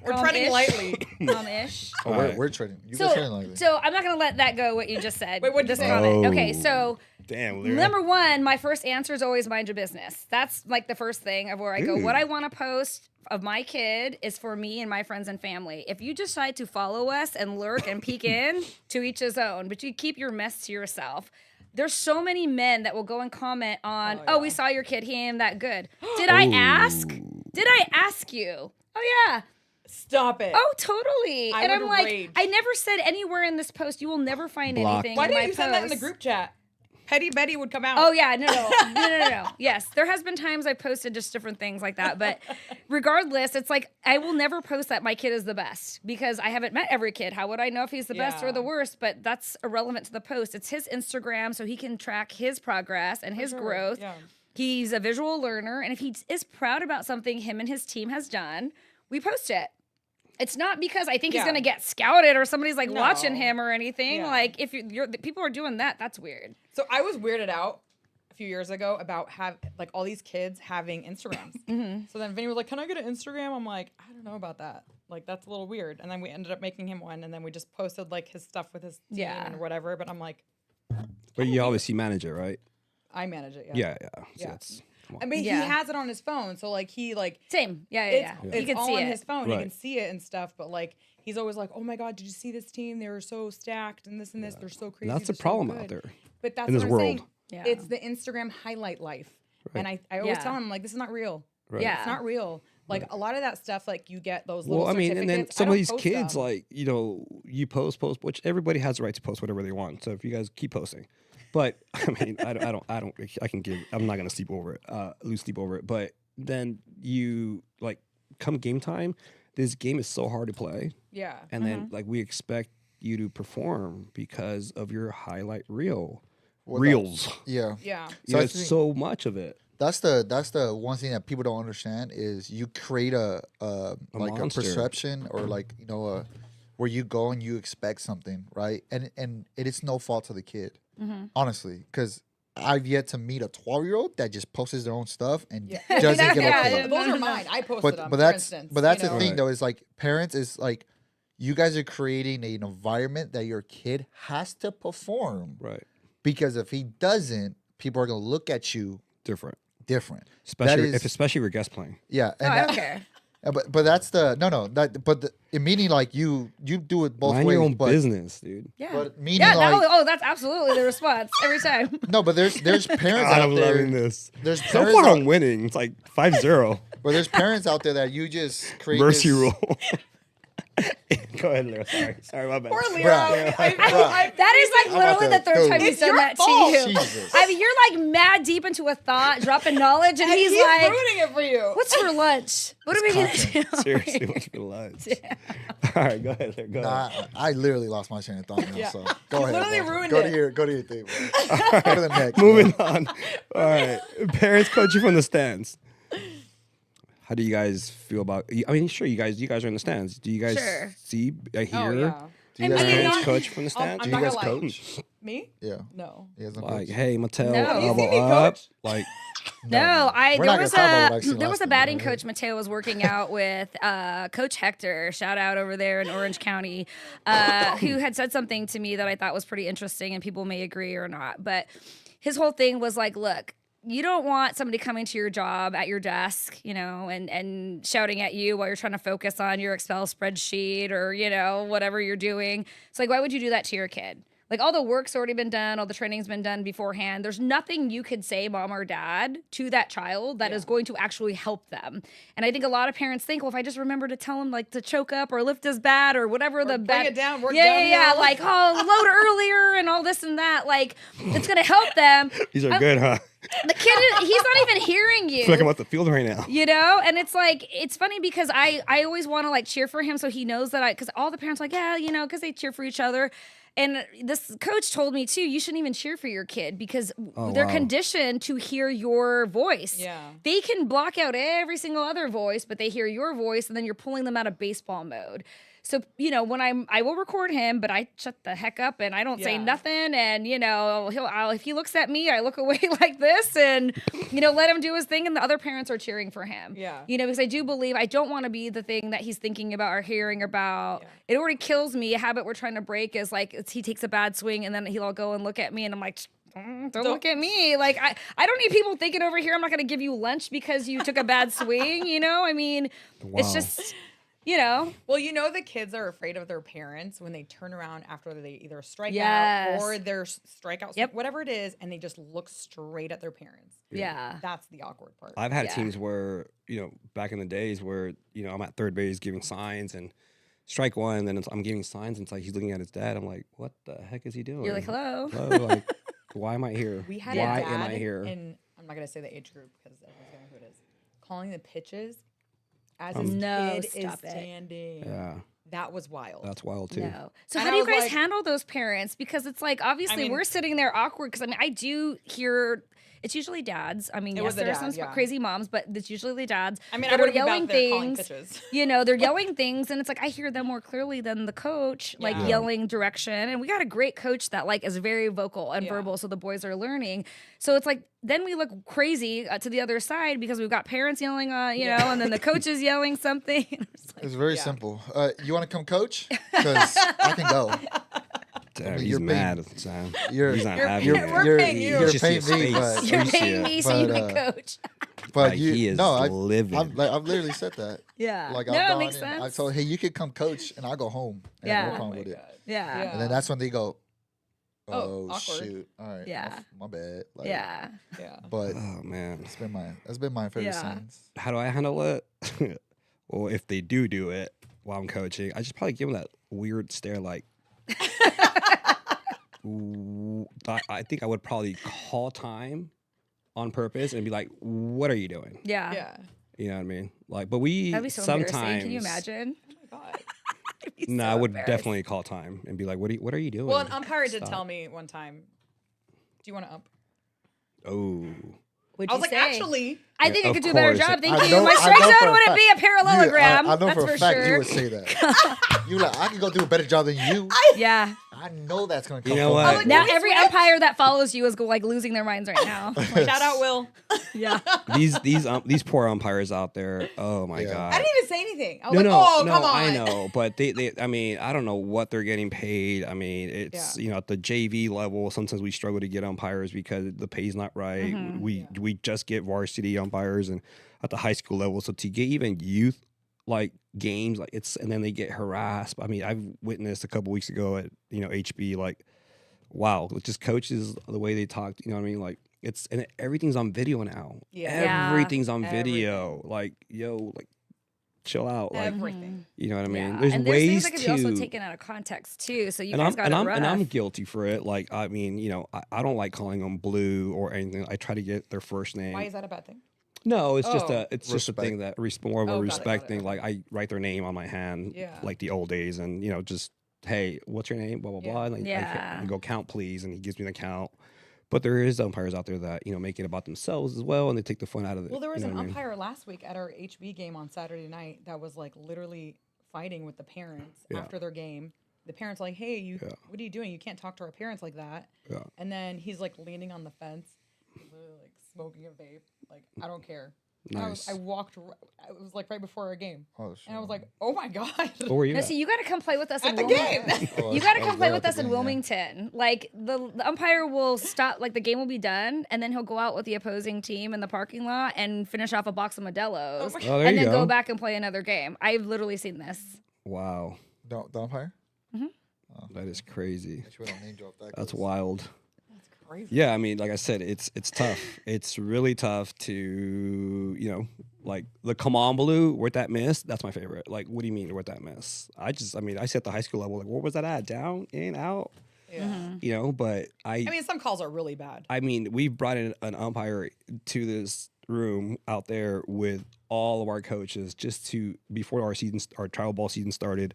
We're Calm-ish. treading lightly. Calm-ish. Oh, Alright. we're trading. You guys trading like this. So I'm not gonna let that go. What you just said. Wait, what'd you This say? comment. Oh. Okay, so Damn, Lira. number one, my first answer is always mind your business. That's like the first thing of where I go. Ooh. What I want to post of my kid is for me and my friends and family. If you decide to follow us and lurk and peek in, to each his own. But you keep your mess to yourself. There's so many men that will go and comment on, oh, we saw your kid, he ain't that good. Did I ask? Did I ask you? Oh yeah. Stop it. Oh, totally. I and I'm would like, rage. I never said anywhere in this post, you will never find Blocked. anything Why in my didn't you send that in the post. group chat? Petty Betty would come out. Oh yeah, no. Yes, there has been times I've posted just different things like that, but regardless, it's like I will never post that my kid is the best because I haven't met every kid. How would I know if he's the best or Yeah. the worst? But that's irrelevant to the post. It's his Instagram, so he can track his progress and his sure, growth. yeah. He's a visual learner, and if he is proud about something him and his team has done, we post it. It's not because I think he's Yeah. going to get scouted or somebody's like No. watching him or anything. Yeah. Like if you're people are doing that, that's weird. So I was weirded out a few years ago about like all these kids having Instagrams. Mm-hmm. So then Vinny was like, "Can I get an Instagram?" I'm like, "I don't know about that. Like that's a little weird." And then we ended up making him one, and then we just posted like his stuff with his team Yeah. and whatever. But I'm like, But you obviously manage it, right? I manage it. Yeah, yeah. So Yeah. that's I mean, he has it on his phone, so like he like same. Yeah. It's You can all see on it. his phone. Right. You can see it and stuff. But like he's always like, "Oh my God, did you see this team? They were so stacked and this and this. They're so crazy." That's the they're so problem good." out there. But that's in this what I'm world. saying. Yeah. It's the Instagram highlight life, and I always tell him like, "This is not real. Right. Yeah. It's not real." Like a lot of that stuff, like you get those little Well, I mean, and then certificates. some I of don't these post kids, them. like, you know, you post, which everybody has the right to post whatever they want. So if you guys keep posting, but I mean, I'm not gonna lose sleep over it. But then you like come game time, this game is so hard to play, Yeah. and then like we expect you to perform because of your highlight reel, reels. Yeah. Yeah. You know, I it's think- so much of it. That's the one thing that people don't understand is you create a monster. perception or like where you go and you expect something, right? And it is no fault of the kid, honestly, because I've yet to meet a 12-year-old that just posts their own stuff and doesn't give a fuck. Those are mine. I posted them. But for that's instance, but that's you the know? thing Right. though is like parents is like you guys are creating an environment that your kid has to perform Right. because if he doesn't, people are gonna look at you Different. different. Especially is- especially if you're guest playing. Yeah, Oh, and I that- don't care. but that's the meaning like you do it both Mind ways. your own but, business, dude. Yeah. But meaning Yeah, like that's absolutely the response every time. no, but there's parents God, out I'm there. loving this. There's So parents far, out, I'm winning. It's like 5-0. but there's parents out there that you just create Mercy this, rule. Go ahead, Lira. Sorry, my bad. Poor Lira. Bruh. That is like literally about the third to- time he's It's done your that fault. to you. Jesus. I mean, you're like mad deep into a thought, dropping knowledge, and he's like, ruining it for you. "What's for lunch? What are we gonna do?" Seriously, what's for lunch? All right, go ahead, Lira. Go ahead. Nah, I literally lost my chain of thought now. Yeah. So go ahead. literally bro. ruined go it. To your thing. Bro. Go to the next. Moving on. All right, parents coach you from the stands. How do you guys feel about? I mean, sure, you guys are in the stands. Do you guys Sure. see, hear Oh yeah. Do you guys I mean, parents not- coach from the stands? I'm Do you not guys gonna lie. coach? Me? Yeah. No. He has no Like, coach. hey, Mattel, No. Have you elbow seen me up. coach? Like, No, We're there not was gonna talk about what I seen there was last a time, batting right? coach Mateo was working out with Coach Hector, shout out over there in Orange County, who had said something to me that I thought was pretty interesting, and people may agree or not. But his whole thing was like, look, you don't want somebody coming to your job at your desk, you know, and shouting at you while you're trying to focus on your Excel spreadsheet or, you know, whatever you're doing. It's like, why would you do that to your kid? Like, all the work's already been done, all the training's been done beforehand. There's nothing you could say, mom or dad, to that child that is going to actually help them. And I think a lot of parents think, well, if I just remember to tell him like to choke up or lift his bat or whatever the bring bat, it down, work yeah, downhill. like load earlier and all this and that. Like, it's gonna help them. these are good, huh? The kid, he's not even hearing you. I feel like I'm at the field right now. You know, and it's like, it's funny because I always want to like cheer for him so he knows that because all the parents are like, yeah, you know, because they cheer for each other. And this coach told me too, you shouldn't even cheer for your kid because they're wow. conditioned to hear your voice. Yeah. They can block out every single other voice, but they hear your voice and then you're pulling them out of baseball mode. So, you know, when I will record him, but I shut the heck up and I don't say Yeah. nothing. And, you know, if he looks at me, I look away like this and, you know, let him do his thing. And the other parents are cheering for him. Yeah. You know, because I do believe I don't want to be the thing that he's thinking about or hearing about. Yeah. It already kills me. A habit we're trying to break is like, he takes a bad swing and then he'll go and look at me and I'm like, don't look at me. Like, I don't need people thinking over here, I'm not going to give you lunch because you took a bad swing. You know, I mean, it's Wow. just, you know. Well, you know the kids are afraid of their parents when they turn around after they either strike Yes. out or their strikeout, Yep. whatever it is, and they just look straight at their parents. Yeah. That's the awkward part. I've had Yeah. teams where, you know, back in the days where, you know, I'm at third base giving signs and strike one, and then I'm giving signs, and it's like he's looking at his dad. I'm like, what the heck is he doing? You're like, hello. Hello? Like, why am I here? We had why a dad am I here? and I'm not gonna say the age group because everyone's gonna know who it is. Calling the pitches as his No, kid is stop it. standing. Yeah, That was wild. that's wild too. No. So And how I do you was guys like- handle those parents? Because it's like, obviously mean- we're sitting there awkward because I mean, I do hear, it's usually dads. I mean, It yes, was the there are some dad, yeah. crazy moms, but it's usually the dads. I mean, that I are wouldn't be yelling back there calling things. pitches. You know, they're yelling things, and it's like I hear them more clearly than the coach, like Yeah. yelling direction. And we got a great coach that like is very vocal and Yeah. verbal, so the boys are learning. So it's like then we look crazy to the other side because we've got parents yelling, you know, and then the coach is yelling something. It's like, It's very Yeah. simple. You want to come coach? Because I can go. Damn, mean, he's you're mad. Sam. You're he's not You're- happy. you're- man. we're paying you. You're Just see paying his me, face. but you're You see paying it. me so you but, can coach. But Like, he is livid. I've literally said that. Yeah. Like No, I've it gone makes in, sense. I told, hey, you could come coach, and I'll go home. I have Yeah. no problem with it. Yeah. And then that's when they go, Oh, oh awkward. shoot, all right, Yeah. my bad. Like, Yeah. Yeah. But Oh man, that's been my favorite Yeah. scenes. how do I handle it? Well, if they do it while I'm coaching, I just probably give them that weird stare, like. I think I would probably call time on purpose and be like, "What are you doing?" Yeah. Yeah. You know what I mean? Like, but we That'd be so sometimes. embarrassing. Can you imagine? Oh my god. I'd be No, so I would embarrassed. definitely call time and be like, What are you doing?" Well, an umpire did Stop. tell me one time, "Do you want to ump?" Oh, Would I was you like, say? "Actually, I think I of could do a better course. job. Thank I you. know- My I strike know zone for a wouldn't fact- be a parallelogram. I know That's for a for fact sure. you would say that. You like, I can go do a better job than you. Yeah. I know that's gonna come. You know from what? you. like, Now we every switch? umpire that follows you is like losing their minds right now. shout out Will." Yeah. these poor umpires out there. Oh my Yeah. god. I didn't even say anything. I was like, "Oh, come on." I know, but they. I mean, I don't know what they're getting paid. I mean, it's Yeah. you know at the JV level. Sometimes we struggle to get umpires because the pay's not right. Mm-hmm. We just get varsity umpires, and at the high school level, so to get even youth like games, like it's and then they get harassed. I mean, I've witnessed a couple weeks ago at HB, like wow, just coaches the way they talked. You know what I mean? Like it's and everything's on video now. Yeah. Yeah. Everything's on video. Like like chill out. Like Everything. you know what I mean? Yeah. There's and ways things that can be also to. taken out of context too. So you And guys got it rough. I'm guilty for it. Like I mean, I don't like calling them blue or anything. I try to get their first name. Why is that a bad thing? No, it's just Oh. just a thing that more of a Oh, got it, respect got it, thing. okay. Like I write their name on my hand, Yeah. like the old days, and just hey, what's your name? Blah blah Yeah. blah. And I go count please, and he gives me the count. But there is umpires out there that make it about themselves as well, and they take the fun out of it. Well, there was you know an what I mean? umpire last week at our HB game on Saturday night that was like literally fighting with the parents Yeah. after their game. The parents like, "Hey, Yeah. what are you doing? You can't talk to our parents like that." Yeah. And then he's like leaning on the fence, literally like smoking a vape. Like, I don't care. And Nice. I walked. It was like right before our game, Oh, shit. and I was like, "Oh my god!" What were you? No, at? see, you got to come play with us At in the Wilmington. game. Oh, You got to I come was play there with at us the in game, yeah. Wilmington. Like the umpire will stop, like the game will be done, and then he'll go out with the opposing team in the parking lot and finish off a box of Modelo's, my Oh, there and you then go. go back and play another game. I've literally seen this. Wow, The umpire? that is crazy. We don't name drop that. That's 'cause- wild. That's crazy. Yeah, I mean, like I said, it's tough. It's really tough to like the come on blue with that miss. That's my favorite. Like, what do you mean with that miss? I see at the high school level, like, what was that at? Down, in, out. Yeah. But I mean, some calls are really bad. we brought in an umpire to this room out there with all of our coaches just to before our trial ball season started.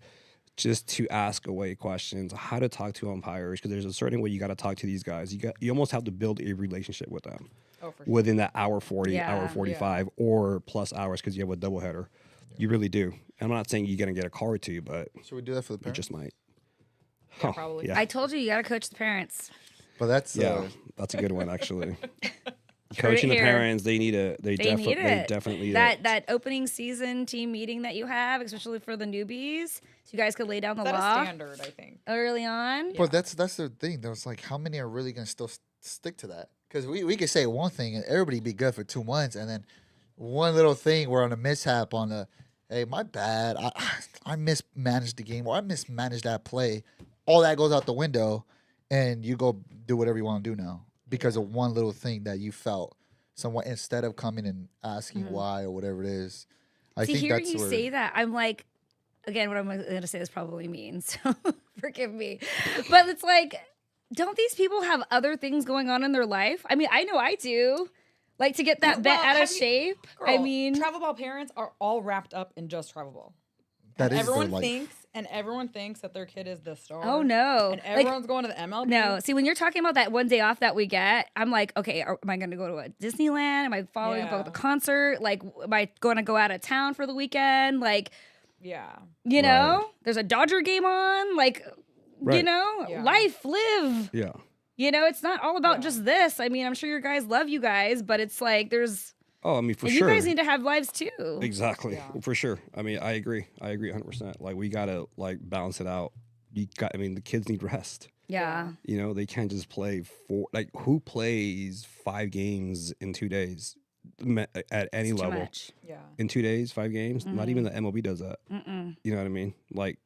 Just to ask away questions, how to talk to umpires, because there's a certain way you got to talk to these guys. You almost have to build a relationship with them Oh, for sure. within that hour 40, Yeah. hour 45, or plus hours because you have a doubleheader. You really do. I'm not saying you're gonna get a car or two, but Should we do that for the you parents? just might. Yeah, probably. Yeah, I told you, you got to coach the parents. But that's yeah, that's a good one actually. Heard it Coaching the here. parents, they need it. They They need it. definitely need that it. that opening season team meeting that you have, especially for the newbies, so you guys could lay down the Is that a law standard? I think. early on. But that's the thing. There's like, how many are really gonna still stick to that? Because we could say one thing and everybody be good for 2 months, and then one little thing we're on a mishap on the, hey, my bad, I mismanaged the game or I mismanaged that play. All that goes out the window, and you go do whatever you want to do now because of one little thing that you felt. Someone instead of coming and asking why or whatever it is. I See, think hearing that's you where, say that, I'm like, again, what I'm going to say is probably mean, so forgive me. But it's like, don't these people have other things going on in their life? I mean, I know I do. Like to get that bet Well, out of have you- shape. I Girl, mean, travel ball parents are all wrapped up in just travel ball. that is Everyone their life. thinks that their kid is the star. oh no. And Like, everyone's going to the MLB. no, see, when you're talking about that one day off that we get, I'm like, okay, am I going to go to a Disneyland? Am I following up Yeah. with a concert? Like, am I going to go out of town for the weekend? Like, Yeah. you know, there's a Dodger game on. Like, you Right. know, Yeah. life, live. Yeah. You know, it's not all about Yeah. just this. I mean, I'm sure your guys love you guys, but it's like there's, Oh, I mean, for and sure. you guys need to have lives too. Exactly. Yeah. For sure. I mean, I agree 100%. Like we got to like balance it out. The kids need rest. Yeah. They can't just play who plays 5 games in 2 days? at any It's too level much. Yeah. in 2 days, 5 games. Not even the MLB does that. You know what I mean? Like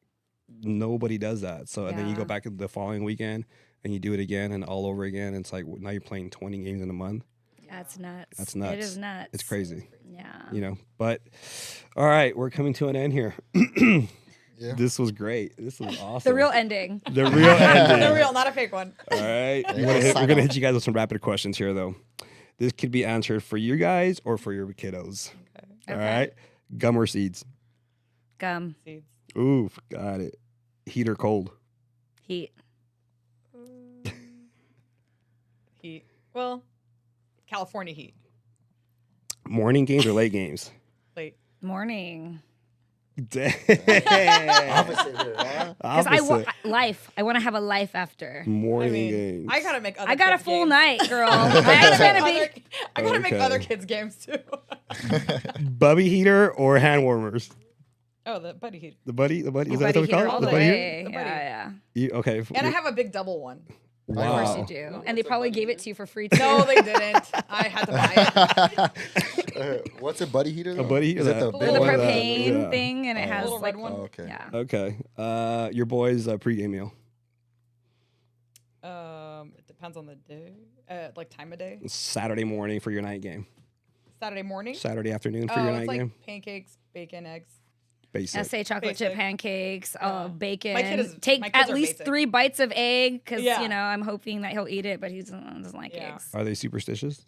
nobody does that. So and then you go Yeah. back the following weekend and you do it again and all over again. It's like now you're playing 20 games in a month. That's nuts. That's nuts. It is nuts. It's crazy. Yeah. You know, but all right, we're coming to an end here. Yeah. This was great. This was awesome. The real ending. The real ending. The real, not a fake one. All right. Yeah, We're sign going to off. hit you guys with some rapid questions here, though. This could be answered for you guys or for your kiddos. All right. Gum or seeds? Gum. Seeds. Ooh, got it. Heat or cold? Heat. Heat. Well, California heat. Morning games or late games? Late. Morning. Dang. Opposite here, huh? Because I want Opposite. life. I want to have a life after. Morning I mean, games. I gotta make other I got a kids' full games. night, girl. I I'm gotta trying to make be. I gotta make Okay. other kids' games too. Bubby heater or hand warmers? Oh, the buddy heat. The buddy? Is that Buddy what we heater call all it? the The buddy heater? way. The Yeah, buddy. yeah. You, okay. And I have a big double one. Of course you Wow. do. And they probably gave it to you for free too. No, they didn't. I had to buy it. What's a buddy heater? A though? buddy heater? Is it that- the With big the one one? that- propane yeah. thing, and it has Little like red one. Oh, okay. yeah. Okay. Your boys' pregame meal? It depends on the day, like time of day. Saturday morning for your night game. Saturday morning. Saturday afternoon for Oh, your it's night like game. pancakes, bacon, eggs. Basic. SA chocolate chip Basic. pancakes, bacon. My kid is- Take my kids at are least basic. 3 bites of egg because Yeah. you know I'm hoping that he'll eat it, but he doesn't like Yeah. eggs. Are they superstitious?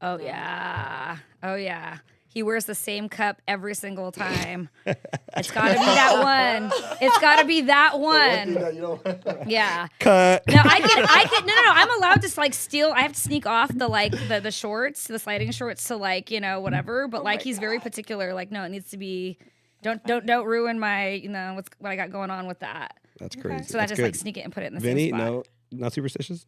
Oh yeah, oh yeah. He wears the same cup every single time. It's got to be that one. It's got to be that one. Yeah. Cut. No, I can. No. I'm allowed to like steal. I have to sneak off the shorts, the sliding shorts, to like whatever. But like he's very particular. Like no, it needs to be. Don't ruin my what I got going on with that. That's crazy. So I That's just good. like sneak it and put it in the Vinny, same spot. no, not superstitious.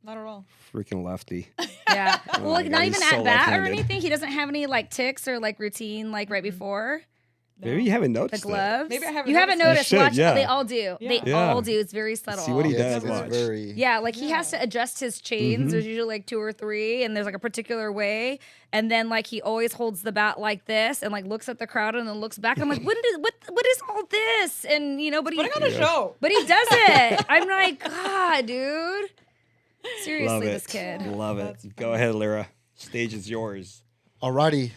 Not at all. Freaking lefty. Yeah. Well, like God, not he's even so at that or left-handed. anything. He doesn't have any like ticks or like routine like right before. Maybe you haven't The noticed that. gloves. Maybe I haven't You haven't noticed noticed. You should, Watch. yeah. They all do. They Yeah. all do. It's very subtle. See what he Yeah, does. it's Watch. very. Yeah, like he has to adjust his chains. There's usually like 2 or 3, and there's like a particular way. And then like he always holds the bat like this, and like looks at the crowd, and then looks back. I'm like, what is all this? And but he Put it on a show. but he does it. I'm like, God, dude. Seriously, Love this it. kid. Love it. Go ahead, Lira. Stage is yours. Alrighty.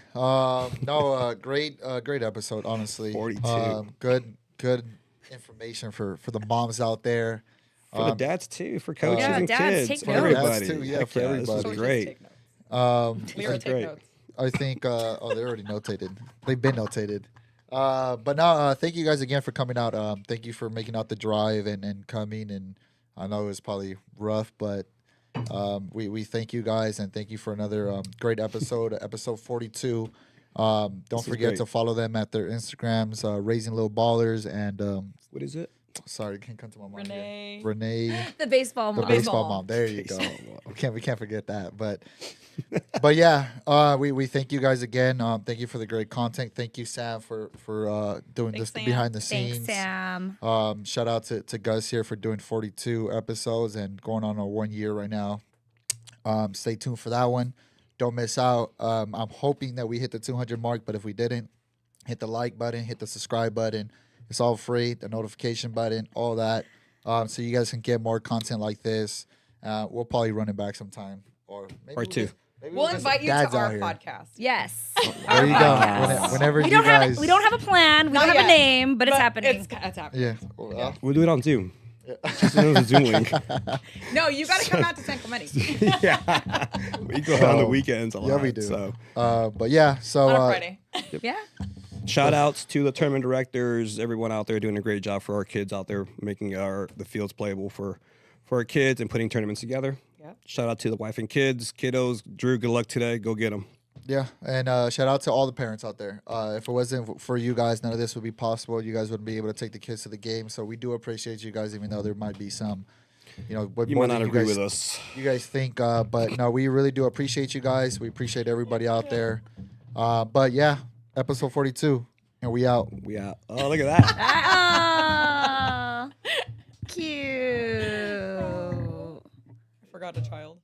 Great episode, honestly. 42. Good information for the moms out there. For the dads too, for coaches Yeah, and dads, kids, take for notes. everybody. Dads too, yeah, Heck for This everybody. was Coaches great. take notes. I Lira, take great. notes. I think they're already notated. They've been notated. But no, thank you guys again for coming out. Thank you for making out the drive and coming. And I know it was probably rough, but we thank you guys and thank you for another great episode, episode 42. Don't was forget great. to follow them at their Instagrams, Raising Little Ballers, and What is it? sorry, can't come to my mind. Renee. Renee, The baseball the mom. baseball mom. There you go. We can't forget that. But yeah, we thank you guys again. Thank you for the great content. Thank you, Sam, for doing Thanks, this Sam. behind the Thanks, scenes. Sam. Shout out to Gus here for doing 42 episodes and going on a 1 year right now. Stay tuned for that one. Don't miss out. I'm hoping that we hit the 200 mark, but if we didn't, hit the like button, hit the subscribe button. It's all free. The notification button, all that. So you guys can get more content like this. We'll probably run it back sometime, or maybe Part two. We'll invite you to dads out our here. podcast. Yes. There you go. Whenever We you don't guys, have a plan. We Not don't have a yet. name, but it's happening. It's happening. yeah. Well, We'll do it on Zoom. Just another Zoom link. No, you got to come out to San Clemente Yeah. We go on the weekends a lot. yeah, we do. So But yeah, so on a Friday. Yeah. shout outs to the tournament directors, everyone out there doing a great job for our kids out there, making the fields playable for our kids and putting tournaments together. Yep. Shout out to the wife and kids, kiddos. Drew, good luck today. Go get them. yeah, and shout out to all the parents out there. If it wasn't for you guys, none of this would be possible. You guys wouldn't be able to take the kids to the game. So we do appreciate you guys, even though there might be some, what You more might than not agree guys, with us. You guys think, but no, we really do appreciate you guys. We appreciate everybody out there. But yeah, episode 42, and we out. We out. Oh, look at that. Aw. Cute. I forgot a child.